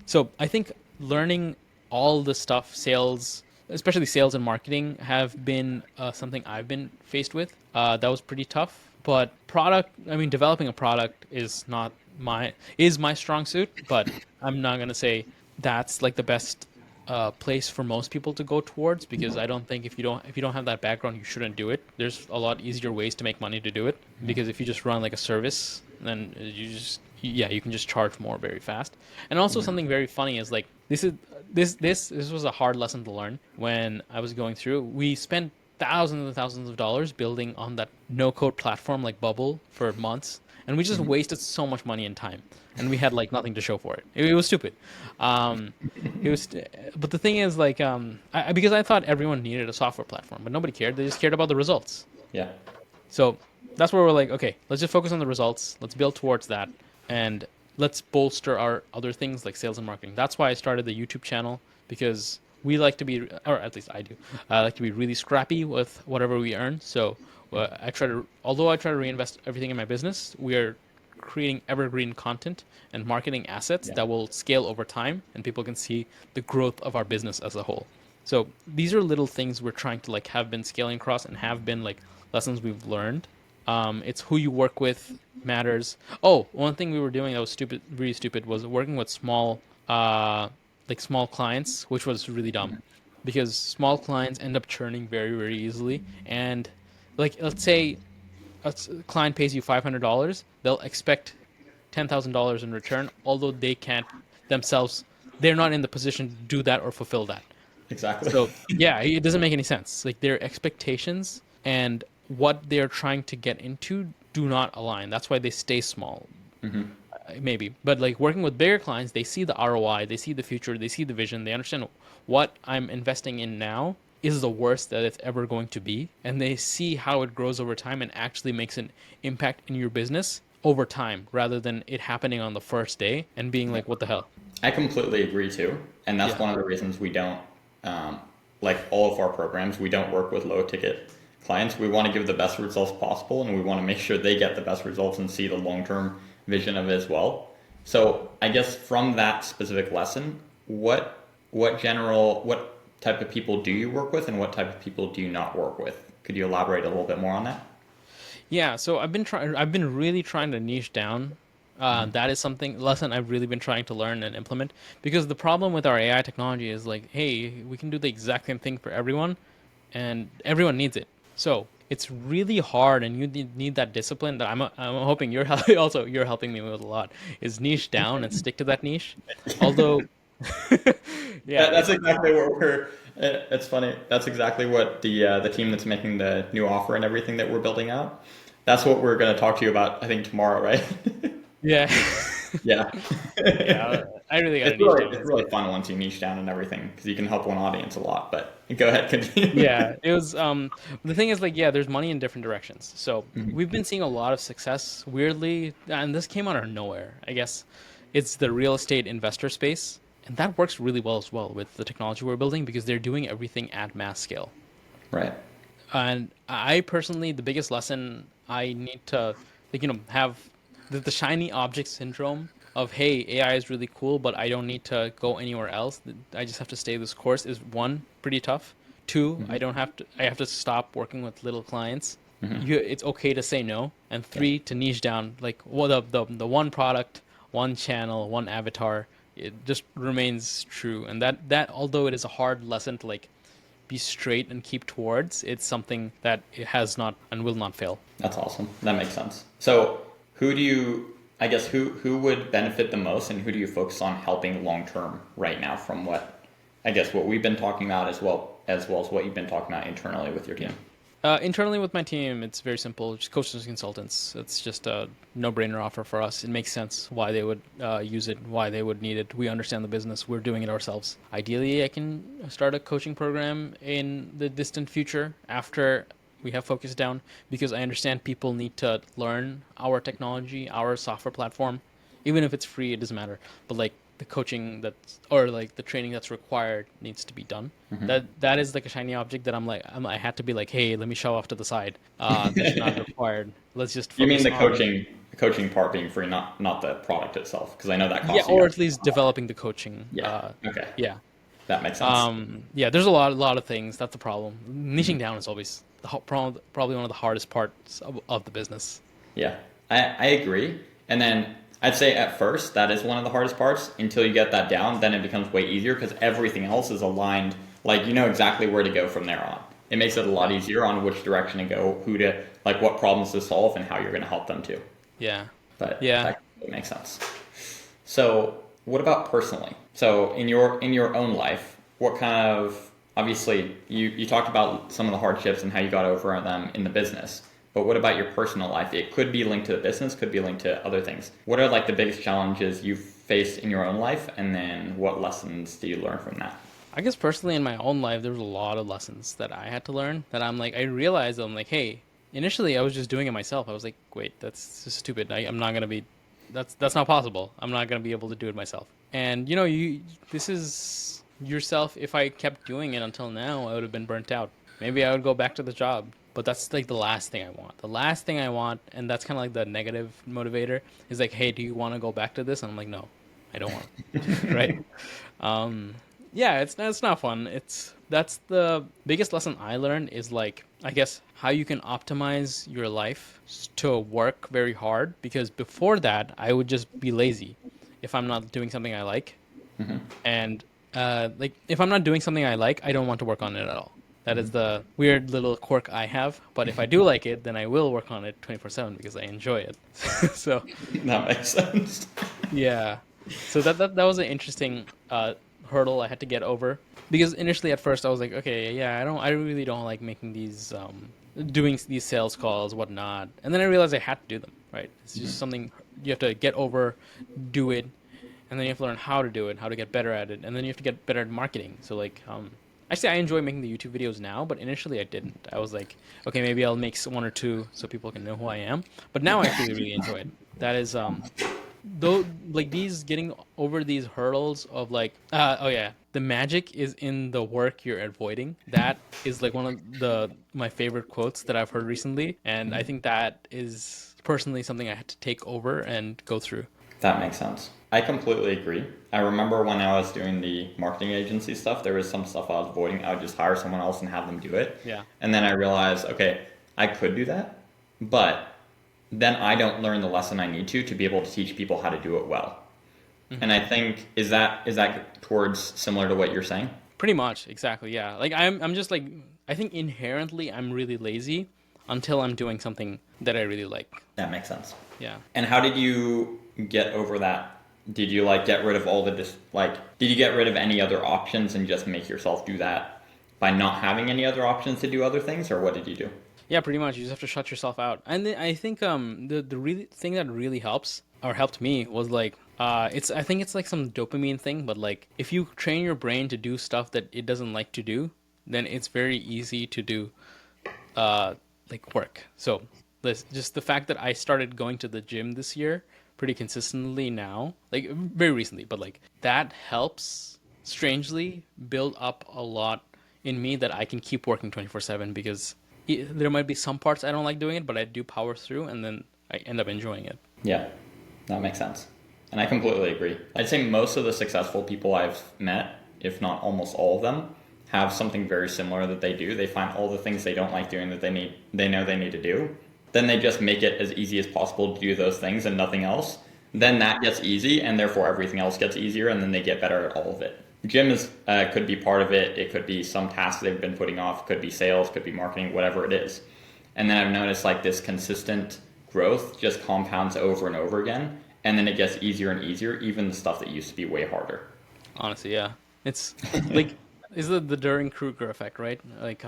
So I think learning all the stuff, sales, especially sales and marketing, have been something I've been faced with. That was pretty tough. But I mean, developing a product is my strong suit. But I'm not gonna say that's like the best place for most people to go towards because I don't think if you don't have that background, you shouldn't do it. There's a lot easier ways to make money to do it because if you just run like a service, then you can just charge more very fast. And also something very funny is like this was a hard lesson to learn when I was going through. We spent thousands and thousands of dollars building on that no code platform like Bubble for months, and we just wasted so much money and time, and we had like nothing to show for it. It was stupid. Um, it was, but the thing is, like, because I thought everyone needed a software platform, but nobody cared. They just cared about the results. Yeah. So that's where we're like, okay, let's just focus on the results. Let's build towards that, and let's bolster our other things like sales and marketing. That's why I started the YouTube channel because we like to be, or at least I do, I like to be really scrappy with whatever we earn. So although I try to reinvest everything in my business, we are creating evergreen content and marketing assets Yeah. that will scale over time and people can see the growth of our business as a whole. So these are little things we're trying to like have been scaling across and have been like lessons we've learned. It's who you work with matters. Oh, one thing we were doing that was stupid, really stupid, was working with small clients, which was really dumb, because small clients end up churning very, very easily. And like, let's say client pays you $500, they'll expect $10,000 in return, although they can't themselves. They're not in the position to do that or fulfill that. Exactly. So yeah, it doesn't make any sense. Like their expectations and what they're trying to get into do not align. That's why they stay small. Maybe, but like working with bigger clients, they see the ROI, they see the future, they see the vision, they understand what I'm investing in now is the worst that it's ever going to be, and they see how it grows over time and actually makes an impact in your business over time rather than it happening on the first day and being Yeah. like, what the hell? I completely agree too. And that's Yeah. one of the reasons we don't, like all of our programs, we don't work with low ticket clients. We want to give the best results possible and we want to make sure they get the best results and see the long term vision of it as well. So I guess from that specific lesson, what type of people do you work with and what type of people do you not work with? Could you elaborate a little bit more on that? Yeah, so I've been really trying to niche down. That is something lesson I've really been trying to learn and implement because the problem with our AI technology is like, hey, we can do the exact same thing for everyone, and everyone needs it. So it's really hard, and you need that discipline that I'm hoping you're also you're helping me with a lot is niche down and stick to that niche. Although Yeah, That's it's exactly what we're. It's funny. That's exactly what the team that's making the new offer and everything that we're building out. That's what we're going to talk to you about. I think tomorrow, right? yeah. Yeah. Yeah, I really got to niche down. It's really fun once you niche down and everything because you can help one audience a lot. But go ahead, continue. Yeah, it was the thing is like yeah, there's money in different directions. So Mhm. we've been seeing a lot of success weirdly, and this came out of nowhere. I guess it's the real estate investor space, and that works really well as well with the technology we're building because they're doing everything at mass scale. Right. And I personally, the biggest lesson I need to like have the shiny object syndrome of hey, AI is really cool, but I don't need to go anywhere else. I just have to stay this course is one pretty tough. Two, Hmm. I have to stop working with little clients. Hmm. It's okay to say no. And Yeah. three, to niche down like well the one product, one channel, one avatar. It just remains true, and that although it is a hard lesson to like be straight and keep towards, it's something that it has not and will not fail. That's awesome. That makes sense. So, who do you? I guess who would benefit the most, and who do you focus on helping long term right now? From what I guess what we've been talking about as well as what you've been talking about internally with your team. Internally with my team, it's very simple. Just coaches and consultants. It's just a no-brainer offer for us. It makes sense why they would use it, why they would need it. We understand the business. We're doing it ourselves. Ideally, I can start a coaching program in the distant future after we have focus down because I understand people need to learn our technology, our software platform. Even if it's free, it doesn't matter. But like the coaching that's or like the training that's required needs to be done. Hmm. That is like a shiny object that I had to be like, hey, let me shove off to the side. This is not required. Let's just You mean focus on the coaching part being free, not the product itself, because I know that yeah, costs you or guys. at least developing the coaching. Yeah. Okay. Yeah, That makes sense. yeah. There's a lot of things. That's the problem. Niching down is always probably one of the hardest parts of the business. Yeah, I agree. And then I'd say at first that is one of the hardest parts. Until you get that down, then it becomes way easier because everything else is aligned. Like you know exactly where to go from there on. It makes it a lot easier on which direction to go, who to like, what problems to solve, and how you're going to help them too. Yeah, But yeah. that makes sense. So, what about personally? So, in your own life, what kind of obviously you talked about some of the hardships and how you got over them in the business. But what about your personal life? It could be linked to the business, could be linked to other things. What are like the biggest challenges you've faced in your own life, and then what lessons do you learn from that? I guess personally in my own life, there was a lot of lessons that I had to learn that I'm like, I realized I'm like, hey, initially I was just doing it myself. I was like, wait, that's just stupid. I'm not gonna be, that's not possible. I'm not gonna be able to do it myself. And this is yourself. If I kept doing it until now, I would have been burnt out. Maybe I would go back to the job. But that's like the last thing I want. The last thing I want, and that's kind of like the negative motivator, is like, hey, do you want to go back to this? And I'm like, no, I don't want to. Right? Um, yeah, it's not fun. It's that's the biggest lesson I learned is like I guess how you can optimize your life to work very hard because before that I would just be lazy if I'm not doing something I like Hmm. and like if I'm not doing something I like, I don't want to work on it at all. That is Hmm. the weird little quirk I have. But if I do like it, then I will work on it 24/7 because I enjoy it. So That makes sense. yeah. So that was an interesting hurdle I had to get over because initially at first I was like, okay, yeah, I really don't like making these doing these sales calls, whatnot. And then I realized I had to do them. Right? It's Hmm. just something you have to get over, do it, and then you have to learn how to do it, how to get better at it, and then you have to get better at marketing. So like, actually, I enjoy making the YouTube videos now, but initially I didn't. I was like, okay, maybe I'll make one or two so people can know who I am. But now I actually really enjoy it. That is though like these getting over these hurdles of like oh yeah, the magic is in the work you're avoiding. That is like one of the my favorite quotes that I've heard recently, and I think that is personally something I had to take over and go through. That makes sense. I completely agree. I remember when I was doing the marketing agency stuff, there was some stuff I was avoiding. I would just hire someone else and have them do it. Yeah. And then I realized, okay, I could do that, but then I don't learn the lesson I need to be able to teach people how to do it well. And Hmm. I think is that towards similar to what you're saying? Pretty much, exactly. Yeah. Like I'm just like I think inherently I'm really lazy until I'm doing something that I really like. That makes sense. Yeah. And how did you get over that Did you like get rid of all the did you get rid of any other options and just make yourself do that by not having any other options to do other things, or what did you do? Yeah, pretty much. You just have to shut yourself out. And then I think the really thing that really helps or helped me was like it's I think it's like some dopamine thing, but like if you train your brain to do stuff that it doesn't like to do, then it's very easy to do uh like work. So this just the fact that I started going to the gym this year pretty consistently now, like very recently, but like that helps strangely build up a lot in me that I can keep working 24/7 because there might be some parts I don't like doing it, but I do power through and then I end up enjoying it. Yeah, that makes sense. And I completely agree. I'd say most of the successful people I've met, if not almost all of them, have something very similar that they do. They find all the things they don't like doing that they know they need to do. Then they just make it as easy as possible to do those things and nothing else. Then that gets easy, and therefore everything else gets easier, and then they get better at all of it. Gym is could be part of it. It could be some task they've been putting off. Could be sales. Could be marketing. Whatever it is. And then I've noticed like this consistent growth just compounds over and over again, and then it gets easier and easier. Even the stuff that used to be way harder. Honestly, yeah. It's like is the During-Kruger effect, right? Like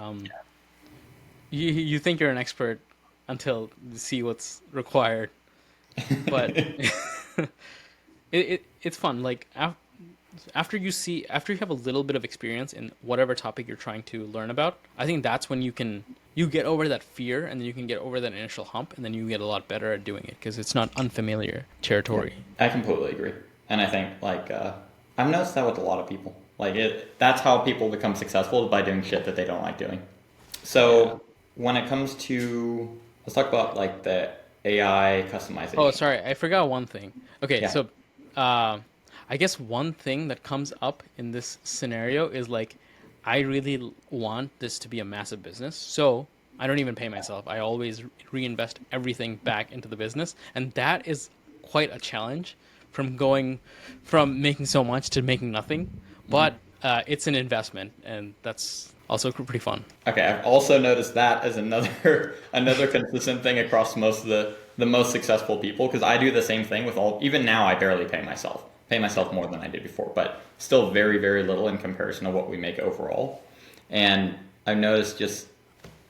you think you're an expert until you see what's required, but it's fun. Like after you have a little bit of experience in whatever topic you're trying to learn about, I think that's when you get over that fear and then you can get over that initial hump and then you get a lot better at doing it because it's not unfamiliar territory. I completely agree, and I think like I've noticed that with a lot of people. Like that's how people become successful is by doing shit that they don't like doing. Yeah. So when it comes to let's talk about like the AI Oh, customization. sorry, I forgot one thing. Okay, Yeah. so uh, I guess one thing that comes up in this scenario is like, I really want this to be a massive business, so I don't even pay myself. I always reinvest everything back into the business, and that is quite a challenge from going from making so much to making nothing. But it's an investment, and that's also pretty fun. Okay, I've also noticed that as another another consistent thing across most of the most successful people because I do the same thing with all even now I barely pay myself. Pay myself more than I did before, but still very very little in comparison to what we make overall. And I've noticed just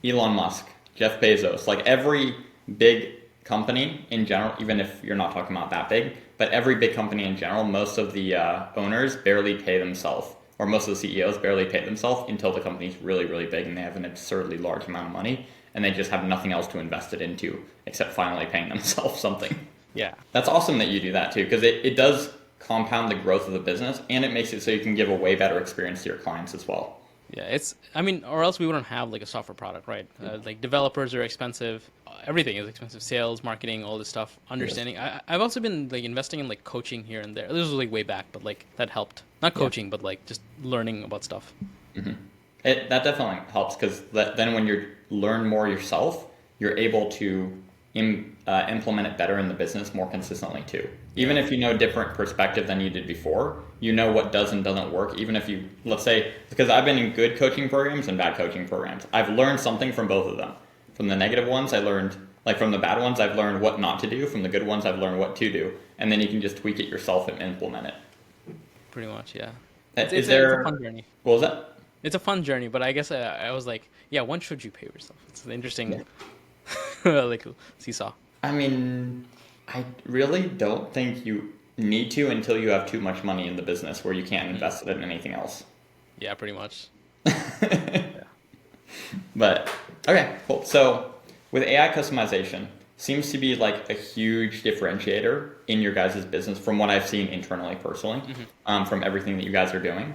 Elon Musk, Jeff Bezos, like every big company in general, even if you're not talking about that big, but every big company in general, most of the owners barely pay themselves, or most of the CEOs barely pay themselves until the company's really, really big and they have an absurdly large amount of money and they just have nothing else to invest it into except finally paying themselves something. Yeah. That's awesome that you do that too, because it does compound the growth of the business and it makes it so you can give a way better experience to your clients as well. Yeah, I mean, or else we wouldn't have like a software product, right? Like developers are expensive. Everything is expensive. Sales, marketing, all this stuff. Yes. Understanding. I've also been like investing in like coaching here and there. This was like way back, but like that helped. Not Yeah. coaching, but like just learning about stuff. That definitely helps because then when you learn more yourself, you're able to implement it better in the business more consistently too. Even Yeah. if you know different perspective than you did before, you know what does and doesn't work. Even if you, let's say, because I've been in good coaching programs and bad coaching programs, I've learned something from both of them. From the negative ones, I learned, like from the bad ones, I've learned what not to do. From the good ones, I've learned what to do. And then you can just tweak it yourself and implement it. Pretty much. Yeah. Is It's a there, fun journey. what was that? It's a fun journey, but I guess I was like, yeah, when should you pay yourself? It's an Yeah. interesting like seesaw. I mean, I really don't think you need to until you have too much money in the business where you can't Mm. invest it in anything else. Yeah, pretty much. Yeah. But okay, cool. So with AI customization, seems to be like a huge differentiator in your guys' business from what I've seen internally personally, Hmm. from everything that you guys are doing.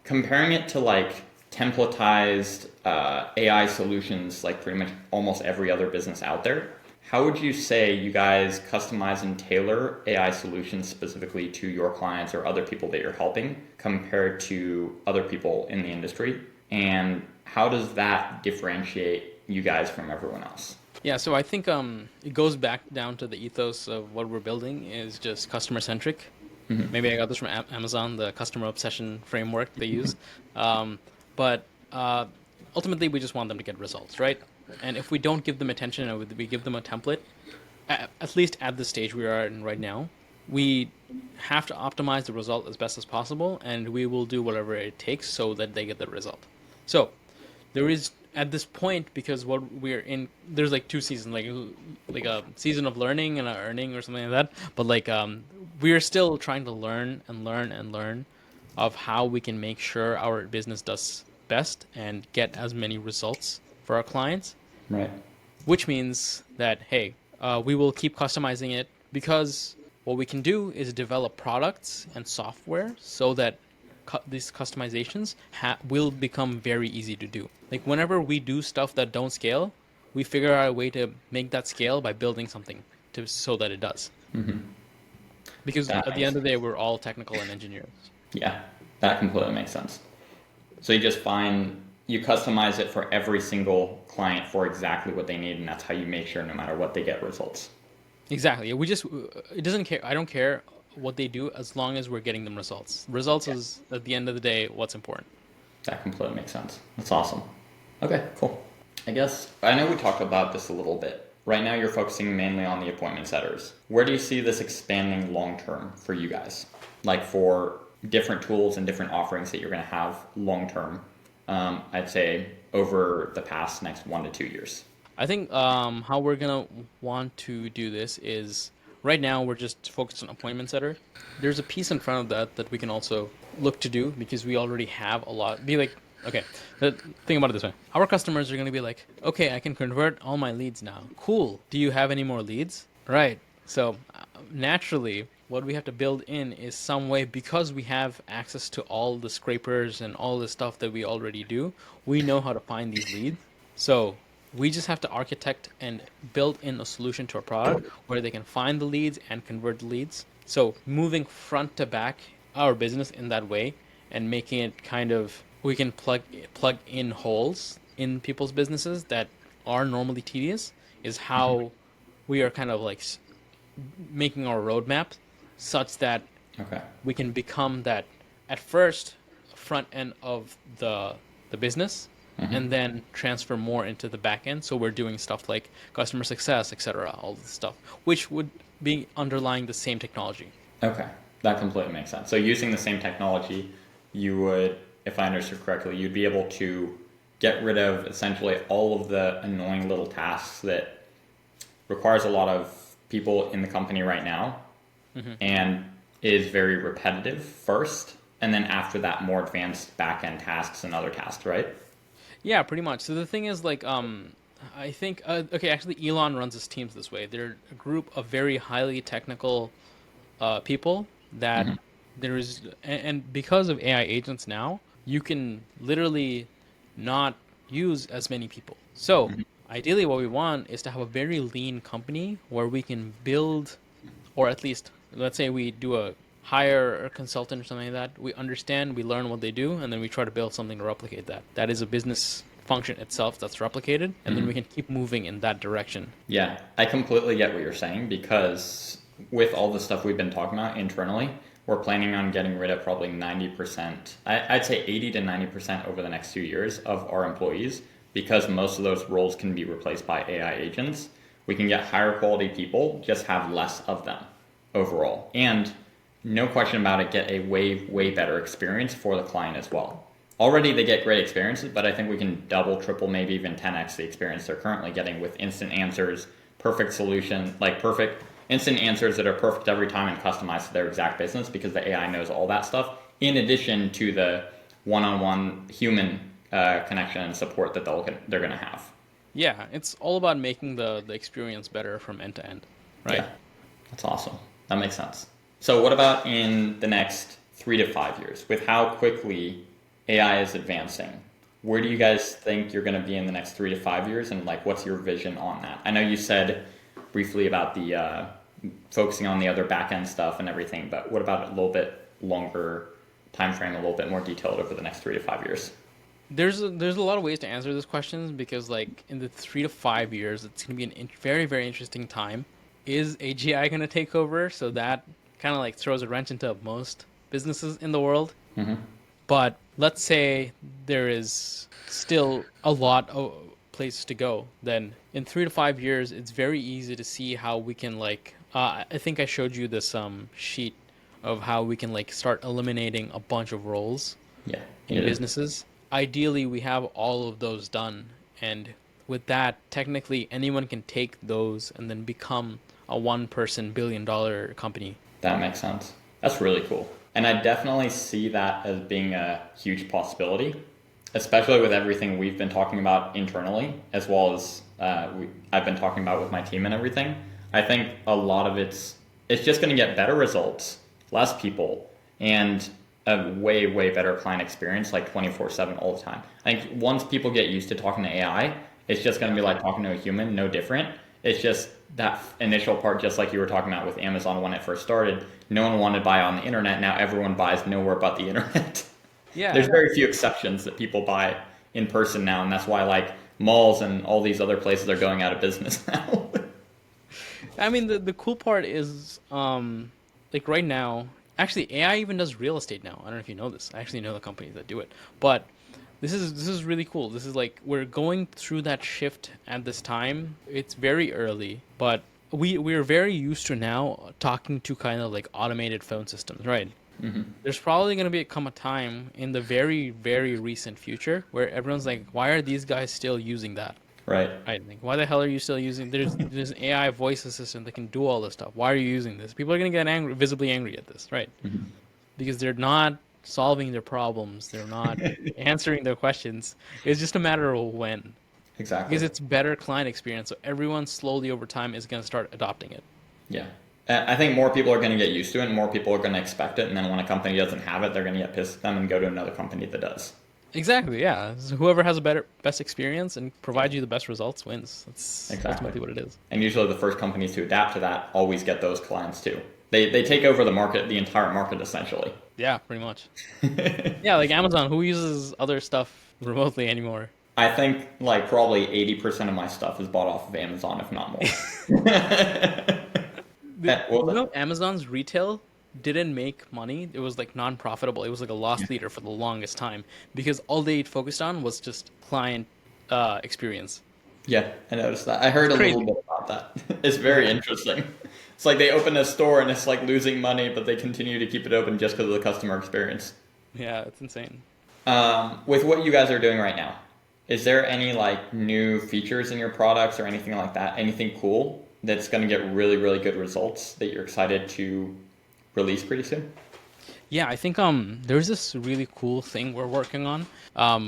Comparing it to like templatized AI solutions, like pretty much almost every other business out there, how would you say you guys customize and tailor AI solutions specifically to your clients or other people that you're helping compared to other people in the industry? And how does that differentiate you guys from everyone else? Yeah, so I think it goes back down to the ethos of what we're building is just customer centric. Maybe I got this from Amazon, the customer obsession framework they use. Um, but ultimately, we just want them to get results, right? And if we don't give them attention and we give them a template, at least at the stage we are in right now, we have to optimize the result as best as possible, and we will do whatever it takes so that they get the result. So there is at this point, because what we're in, there's like two seasons, like a season of learning and a earning or something like that. But like we're still trying to learn and learn and learn of how we can make sure our business does best and get as many results for our clients, Right. which means that, hey, we will keep customizing it, because what we can do is develop products and software so that these customizations will become very easy to do. Like whenever we do stuff that don't scale, we figure out a way to make that scale by building something to so that it does. Because That at the makes end of the day, sense. we're all technical and engineers. Yeah, that completely makes sense. So you just find you customize it for every single client for exactly what they need, and that's how you make sure no matter what they get results. Exactly. We just it doesn't care. I don't care what they do as long as we're getting them results. Results Yeah, is at the end of the day what's important. that completely makes sense. That's awesome. Okay, cool. I guess I know we talked about this a little bit. Right now, you're focusing mainly on the appointment setters. Where do you see this expanding long term for you guys? Like for different tools and different offerings that you're going to have long term, I'd say over the past next 1 to 2 years. I think how we're gonna want to do this is right now we're just focused on appointment setter. There's a piece in front of that that we can also look to do because we already have a lot. Be like, okay, think about it this way: our customers are gonna be like, okay, I can convert all my leads now. Cool. Do you have any more leads? Right. So naturally, what we have to build in is some way, because we have access to all the scrapers and all the stuff that we already do. We know how to find these leads. So we just have to architect and build in a solution to our product where they can find the leads and convert the leads. So moving front to back our business in that way and making it kind of, we can plug in holes in people's businesses that are normally tedious, is how we are kind of like making our roadmap such that Okay. we can become that at first front end of the business, and then transfer more into the back end. So we're doing stuff like customer success, etc., all this stuff, which would be underlying the same technology. Okay, that completely makes sense. So using the same technology, you would, if I understood correctly, you'd be able to get rid of essentially all of the annoying little tasks that requires a lot of people in the company right now and is very repetitive first, and then after that more advanced back end tasks and other tasks, right? Yeah, pretty much. So the thing is, like, I think, okay, actually, Elon runs his teams this way. They're a group of very highly technical people that there is, and because of AI agents now, you can literally not use as many people. So ideally, what we want is to have a very lean company where we can build, or at least, let's say we do a hire a consultant or something like that. We understand, we learn what they do, and then we try to build something to replicate that. That is a business function itself that's replicated, and then we can keep moving in that direction. Yeah, I completely get what you're saying because with all the stuff we've been talking about internally, we're planning on getting rid of probably 90%, I'd say 80 to 90% over the next 2 years of our employees because most of those roles can be replaced by AI agents. We can get higher quality people, just have less of them overall. And no question about it, get a way, way better experience for the client as well. Already they get great experiences, but I think we can double, triple, maybe even 10x the experience they're currently getting with instant answers, perfect solution, like perfect instant answers that are perfect every time and customized to their exact business because the AI knows all that stuff, in addition to the one-on-one human connection and support that they're going to have. Yeah, it's all about making the experience better from end to end, right? Yeah, that's awesome. That makes sense. So, what about in the next 3 to 5 years? With how quickly AI is advancing, where do you guys think you're going to be in the next 3 to 5 years, and like, what's your vision on that? I know you said briefly about the focusing on the other back end stuff and everything, but what about a little bit longer time frame, a little bit more detailed over the next 3 to 5 years? There's a lot of ways to answer this question because like in the 3 to 5 years, it's gonna be very very interesting time. Is AGI gonna take over? So that kind of like throws a wrench into most businesses in the world. But let's say there is still a lot of places to go. Then in 3 to 5 years, it's very easy to see how we can like I think I showed you this sheet of how we can like start eliminating a bunch of roles Yeah, you in did. businesses. Ideally, we have all of those done, and with that, technically anyone can take those and then become a one-person billion-dollar company. That makes sense. That's really cool. And I definitely see that as being a huge possibility, especially with everything we've been talking about internally, as well as I've been talking about with my team and everything. I think a lot of it's just going to get better results, less people, and a way, way better client experience, like 24/7 all the time. I think once people get used to talking to AI, it's just going to Yeah. be like talking to a human, no different. It's just that initial part, just like you were talking about with Amazon when it first started. No one wanted to buy on the internet. Now everyone buys nowhere but the internet. There's Yeah. very few exceptions that people buy in person now, and that's why like malls and all these other places are going out of business now. I mean, the cool part is, like right now, actually, AI even does real estate now. I don't know if you know this. I actually know the companies that do it. But this is really cool. This is like we're going through that shift at this time. It's very early, but we're very used to now talking to kind of like automated phone systems, right? There's probably going to become a time in the very, very recent future where everyone's like, why are these guys still using that? Right. I think, why the hell are you still using? There's an AI voice assistant that can do all this stuff. Why are you using this? People are gonna get angry, visibly angry at this, right? Because they're not solving their problems. They're not answering their questions. It's just a matter of when. Exactly. Because it's better client experience, so everyone slowly over time is gonna start adopting it. Yeah. I think more people are going to get used to it, and more people are going to expect it. And then when a company doesn't have it, they're going to get pissed at them and go to another company that does. Exactly, yeah. So whoever has a best experience and Yeah. provides you the best results wins. That's Exactly. ultimately what it is. And usually the first companies to adapt to that always get those clients too. They take over the market, the entire market essentially. Yeah, pretty much. Yeah, like Amazon, who uses other stuff remotely anymore? I think like probably 80% of my stuff is bought off of Amazon, if not more. What was it? Amazon's retail didn't make money. It was like non-profitable. It was like a loss leader for the longest time because all they focused on was just client experience. Yeah, I noticed that. I It's heard a little crazy. bit about that. It's very interesting. It's like they open a store and it's like losing money, but they continue to keep it open just because of the customer experience. Yeah, it's insane. With what you guys are doing right now, is there any like new features in your products or anything like that? Anything cool that's going to get really, really good results that you're excited to release pretty soon? Yeah, I think there's this really cool thing we're working on.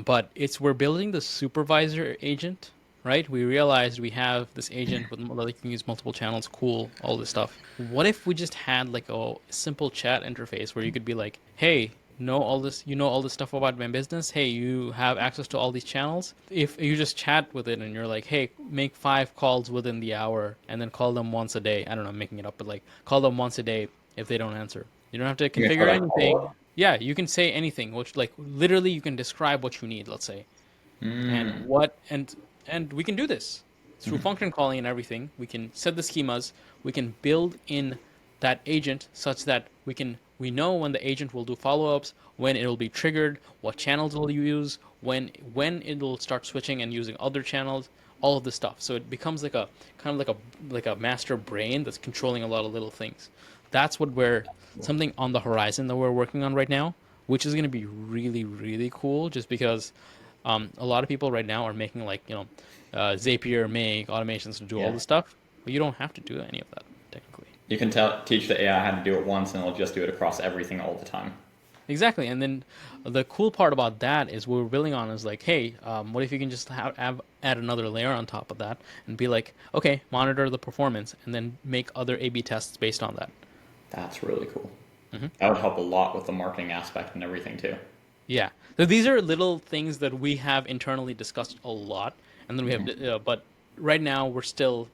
But we're building the supervisor agent, right? We realized we have this agent with like you can use multiple channels, cool, all this stuff. What if we just had like a simple chat interface where you could be like, "Hey, know all this, you know all this stuff about my business. Hey, you have access to all these channels." If you just chat with it and you're like, "Hey, make 5 calls within the hour and then call them once a day." I don't know, I'm making it up, but like call them once a day if they don't answer. You don't have to You can start configure like follow anything. up. Yeah, you can say anything, which like literally you can describe what you need, let's say. And Mm. what and we can do this through function calling and everything. We can set the schemas, we can build in that agent such that we know when the agent will do follow-ups, when it'll be triggered, what channels it'll use, when it'll start switching and using other channels, all of this stuff. So it becomes like a kind of like a master brain that's controlling a lot of little things. That's what we're something on the horizon that we're working on right now, which is going to be really, really cool. Just because a lot of people right now are making like Zapier make automations to do all Yeah. this stuff, but you don't have to do any of that technically. You can teach the AI how to do it once and it'll just do it across everything all the time. Exactly, and then the cool part about that is what we're building on is like, hey, what if you can just add another layer on top of that and be like, okay, monitor the performance, and then make other A/B tests based on that. That's really cool. That would help a lot with the marketing aspect and everything too. Yeah. So these are little things that we have internally discussed a lot, and then we have, but right now we're still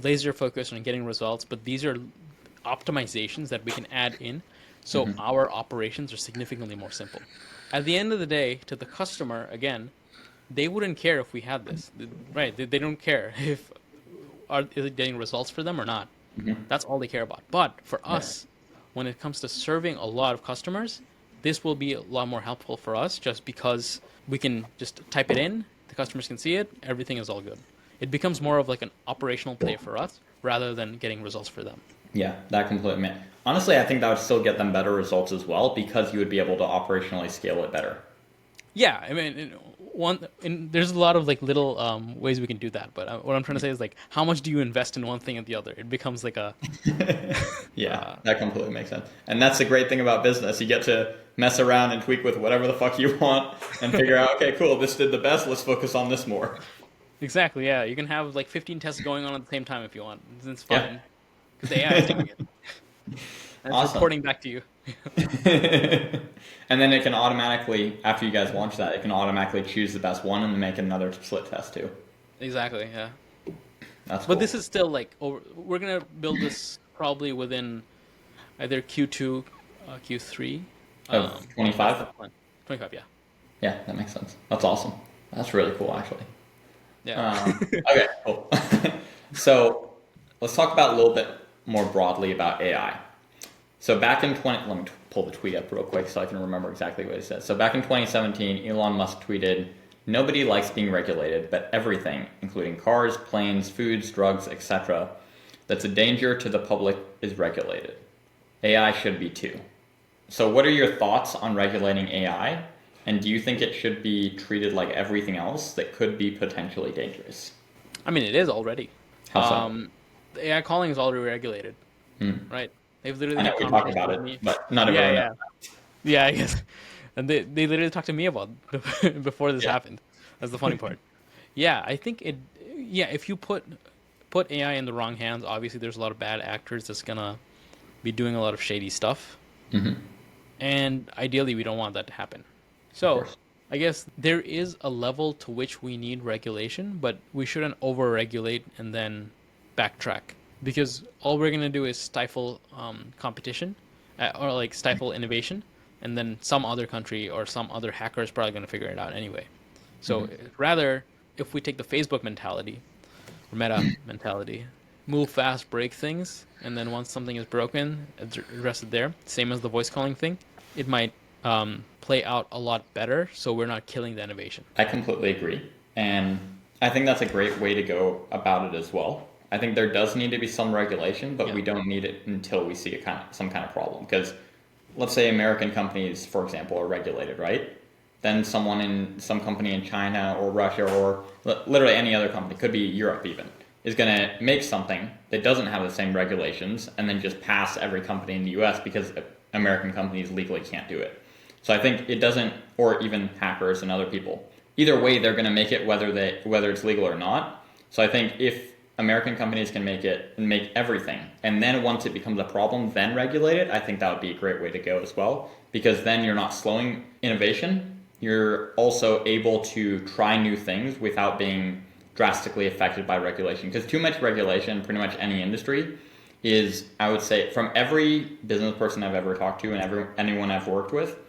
laser focused on getting results. But these are optimizations that we can add in, so our operations are significantly more simple. At the end of the day, to the customer, again, they wouldn't care if we had this, right? They don't care if is it getting results for them or not. That's all they care about. But for Yeah. us, when it comes to serving a lot of customers, this will be a lot more helpful for us just because we can just type it in, the customers can see it, everything is all good. it becomes more of like an operational play for us rather than getting results for them. Yeah, that completely. Honestly, I think that would still get them better results as well because you would be able to operationally scale it better. Yeah, I mean, there's a lot of like little ways we can do that, but what I'm trying to say is like, how much do you invest in one thing and the other? It becomes like a Yeah, uh, that completely makes sense. And that's the great thing about business. You get to mess around and tweak with whatever the fuck you want and figure out, okay, cool, this did the best. Let's focus on this more. exactly, yeah. You can have like 15 tests going on at the same time if you want. It's Yeah. fine because the AI is doing it and it's Awesome. reporting back to you. And then it can automatically, after you guys launch that, it can automatically choose the best one and make another split test too. Exactly, yeah. That's But cool. this is still like over. We're gonna build this probably within either Q2, Q3. Of That's the 25? plan. 25, yeah, Yeah, that makes sense. That's awesome. That's really cool, actually. yeah. Okay, cool. So let's talk about a little bit more broadly about AI. So back in 20, let me pull the tweet up real quick so I can remember exactly what he said. So back in 2017, Elon Musk tweeted, "Nobody likes being regulated, but everything, including cars, planes, foods, drugs, etc., that's a danger to the public is regulated. AI should be too." So what are your thoughts on regulating AI? And do you think it should be treated like everything else that could be potentially dangerous? I mean, it is already. How so? The AI calling is already regulated, Hmm. right? They've literally I know had we talked conversations about with it, me. but not Yeah, everyone knows. yeah, yeah. I guess, and they literally talked to me about before this Yeah. happened. That's the funny part. Yeah, I think it. Yeah, if you put AI in the wrong hands, obviously there's a lot of bad actors that's gonna be doing a lot of shady stuff, Hmm. and ideally we don't want that to happen. Of So course. I guess there is a level to which we need regulation, but we shouldn't over-regulate and then backtrack because all we're gonna do is stifle competition or like stifle innovation, and then some other country or some other hacker is probably gonna figure it out anyway. So Hmm. rather, if we take the Facebook mentality or Meta mentality, move fast, break things, and then once something is broken, address it there. Same as the voice calling thing, it might play out a lot better. So we're not killing the innovation. I completely agree. And I think that's a great way to go about it as well. I think there does need to be some regulation, but Yeah, we don't need it until we see some kind of problem. Because let's say American companies, for example, are regulated, right? Then someone in some company in China or Russia or literally any other company, could be Europe even, is going to make something that doesn't have the same regulations and then just pass every company in the US because American companies legally can't do it. So I think it doesn't, or even hackers and other people. Either way, they're going to make it whether it's legal or not. So I think if American companies can make it and make everything, and then once it becomes a problem, then regulate it, I think that would be a great way to go as well. Because then you're not slowing innovation. You're also able to try new things without being drastically affected by regulation. Because too much regulation, pretty much any industry, is, I would say, from every business person I've ever talked to and anyone I've worked with,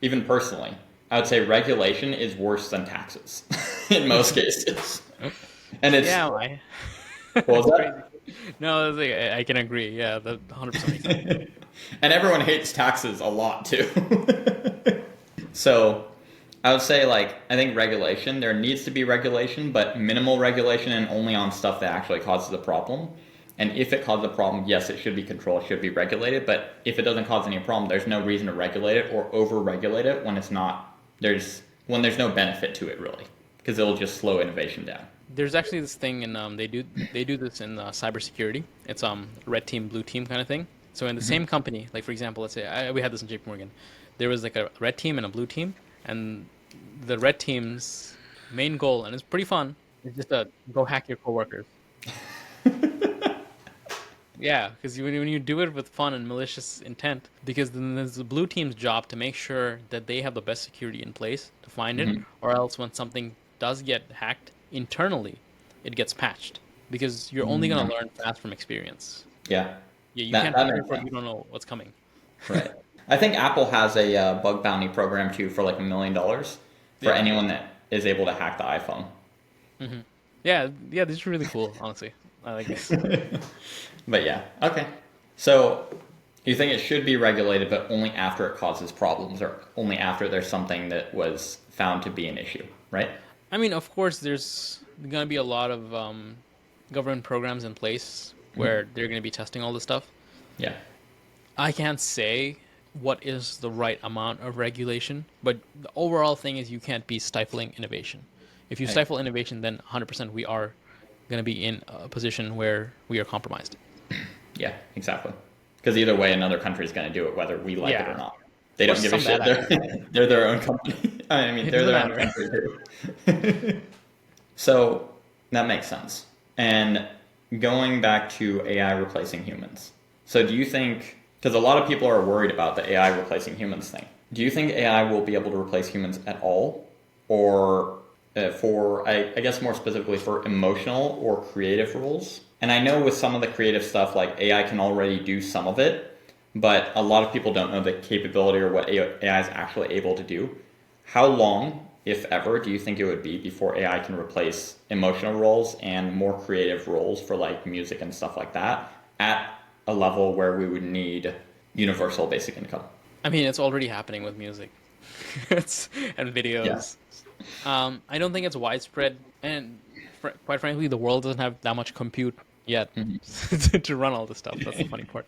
even personally, I would say regulation is worse than taxes in most cases. And it's, yeah, what was that's crazy. that? No, that's like, I can agree. Yeah, that 100% makes sense. And everyone hates taxes a lot too. So I would say, like, I think regulation, there needs to be regulation, but minimal regulation and only on stuff that actually causes a problem. And if it causes a problem, yes, it should be controlled, it should be regulated. But if it doesn't cause any problem, there's no reason to regulate it or over regulate it when it's not, when there's no benefit to it really, because it'll just slow innovation down. There's actually this thing, and they do this in cybersecurity. It's red team, blue team kind of thing. So in the Hmm. same company, like for example, let's say we had this in JP Morgan, there was like a red team and a blue team, and the red team's main goal, and it's pretty fun, is just to go hack your coworkers. Yeah, because when you do it with fun and malicious intent, because then there's the blue team's job to make sure that they have the best security in place to find it, Hmm. or else when something does get hacked internally, it gets patched. Because you're only gonna learn fast from experience. Yeah, Yeah, you that can't that prepare makes for it. sense. You don't know what's coming. Right. I think Apple has a bug bounty program too for like $1 million for Yeah. anyone that is able to hack the iPhone. Hmm. Yeah, yeah. This is really cool. Honestly, I like this. But yeah, okay. So you think it should be regulated, but only after it causes problems, or only after there's something that was found to be an issue, right? I mean, of course, there's going to be a lot of government programs in place Mhm. where they're going to be testing all this stuff. Yeah. I can't say what is the right amount of regulation, but the overall thing is you can't be stifling innovation. If you I, stifle innovation, then 100% we are going to be in a position where we are compromised. yeah, exactly. Because either way, another country is going to do it, whether we like it or Yeah. not. Of They don't course, give a some bad shit. They're, actors. they're their own company. I mean, It they're doesn't their own matter. country too. So that makes sense. And going back to AI replacing humans. So do you think, because a lot of people are worried about the AI replacing humans thing, do you think AI will be able to replace humans at all? Or I guess more specifically for emotional or creative roles? And I know with some of the creative stuff, like AI can already do some of it, but a lot of people don't know the capability or what AI is actually able to do. How long, if ever, do you think it would be before AI can replace emotional roles and more creative roles for like music and stuff like that at a level where we would need universal basic income? I mean, it's already happening with music it's, and Yeah. videos. I don't think it's widespread, and quite frankly, the world doesn't have that much compute yet Mhm. to run all this stuff. That's the funny part.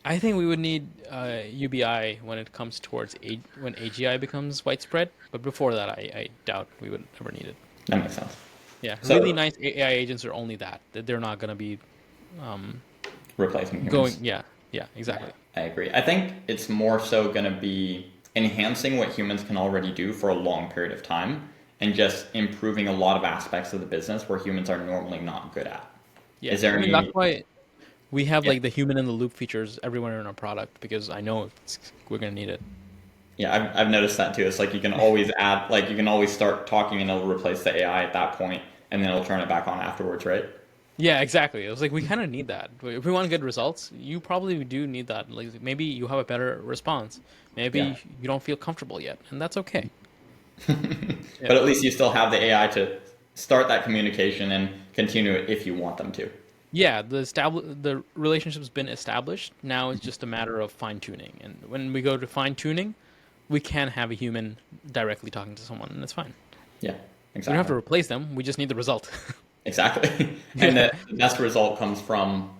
I think we would need UBI when it comes towards when AGI becomes widespread, but before that, I doubt we would ever need it. That makes sense. Yeah, really So nice AI agents are only that they're not gonna be um, replacing humans. going. Yeah, yeah, Yeah, exactly. I agree. I think it's more so going to be enhancing what humans can already do for a long period of time and just improving a lot of aspects of the business where humans are normally not good at. Yeah, Is there I mean that's any? why we have Yeah, like the human in the loop features everywhere in our product because I know we're gonna need it. yeah, I've noticed that too. It's like you can always add, like you can always start talking and it'll replace the AI at that point, and then it'll turn it back on afterwards, right? Yeah, exactly. It was like we kind of need that. If we want good results, you probably do need that. Like maybe you have a better response. Yeah. Maybe you don't feel comfortable yet, and that's okay. But Yeah. at least you still have the AI to start that communication and continue it if you want them to. Yeah, the relationship's been established. Now it's just a matter of fine tuning. And when we go to fine tuning, we can have a human directly talking to someone, and it's fine. Yeah, We don't have exactly. to replace them. We just need the result. Exactly. And Yeah. the best result comes from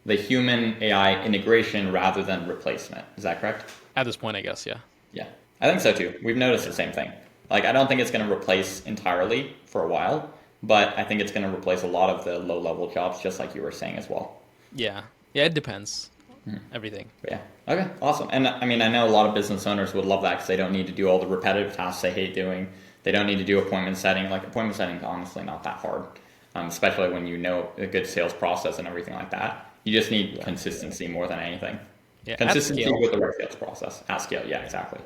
the human AI integration rather than replacement. Is that correct? At this point, I guess. Yeah. Yeah. I think so too. We've noticed the Yeah. same thing. Like, I don't think it's going to replace entirely for a while, but I think it's going to replace a lot of the low level jobs, just like you were saying as well. Yeah. Yeah. It depends. Everything. But yeah. Okay. Awesome. And I mean, I know a lot of business owners would love that because they don't need to do all the repetitive tasks they hate doing. They don't need to do appointment setting. Like, appointment setting is honestly not that hard, especially when you know a good sales process and everything like that. You just need Yeah. consistency more than anything. Yeah. At Consistency scale. with the right sales process at scale. Yeah, exactly.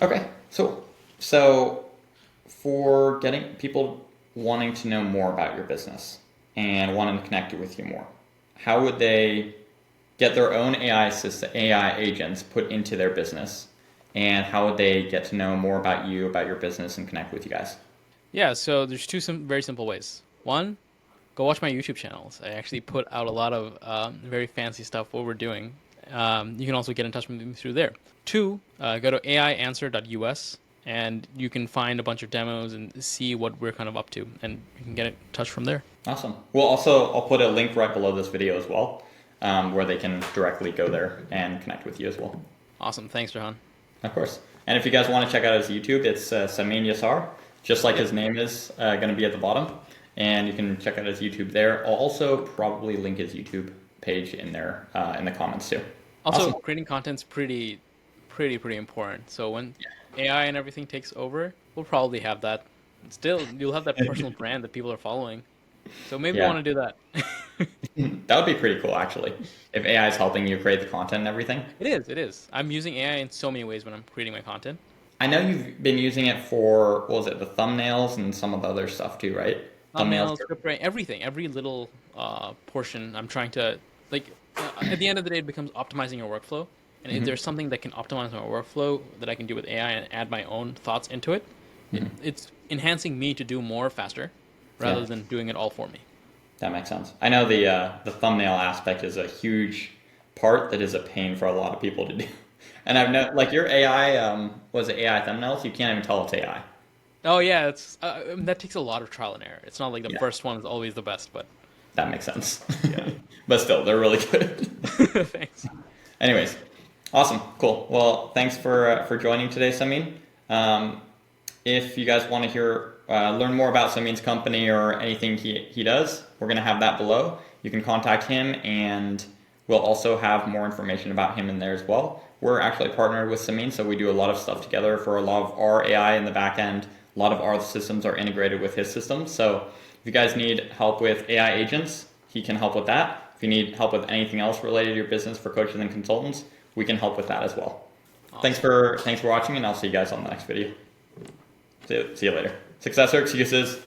Okay. So for getting people wanting to know more about your business and wanting to connect with you more, how would they get their own AI agents put into their business, and how would they get to know more about you, about your business, and connect with you guys? Yeah. So there's two very simple ways. One, go watch my YouTube channels. I actually put out a lot of very fancy stuff what we're doing. You can also get in touch with me through there. Two, go to aianswer.us and you can find a bunch of demos and see what we're kind of up to, and you can get in touch from there. Awesome. Well, also I'll put a link right below this video as well, where they can directly go there and connect with you as well. Awesome. Thanks, Jahan. Of course. And if you guys want to check out his YouTube, it's Samin Yasar, just like Yep. his name is going to be at the bottom. And you can check out his YouTube there. I'll also probably link his YouTube page in there in the comments too. Also, Awesome. creating content's pretty important. So when AI and everything takes over, we'll probably have that. Still, you'll have that personal brand that people are following. So maybe we Yeah, want to do that. that would be pretty cool actually. If AI is helping you create the content and everything. It is. It is. I'm using AI in so many ways when I'm creating my content. I know you've been using it for, what was it, the thumbnails and some of the other stuff too, right? Thumbnails. Thumbnails, script writing, everything, every little portion. I'm trying to like. At the end of the day, it becomes optimizing your workflow. And if Hmm. there's something that can optimize my workflow that I can do with AI and add my own thoughts into it, it's enhancing me to do more faster, Yeah, rather than doing it all for me. that makes sense. I know the thumbnail aspect is a huge part that is a pain for a lot of people to do. And I've know like your AI was it AI thumbnails? You can't even tell it's AI. Oh yeah, it's that takes a lot of trial and error. It's not like the Yeah, first one is always the best, but that makes sense. yeah. But still, they're really good. Thanks. Anyways, awesome, cool. Well, thanks for joining today, Samin. Um, if you guys want to hear learn more about Samin's company or anything he does, we're gonna have that below. You can contact him, and we'll also have more information about him in there as well. We're actually partnered with Samin, so we do a lot of stuff together for a lot of our AI in the back end. A lot of our systems are integrated with his systems. So if you guys need help with AI agents, he can help with that. If you need help with anything else related to your business for coaches and consultants, we can help with that as well. Awesome. Thanks for watching, and I'll see you guys on the next video. See you later. Success or excuses.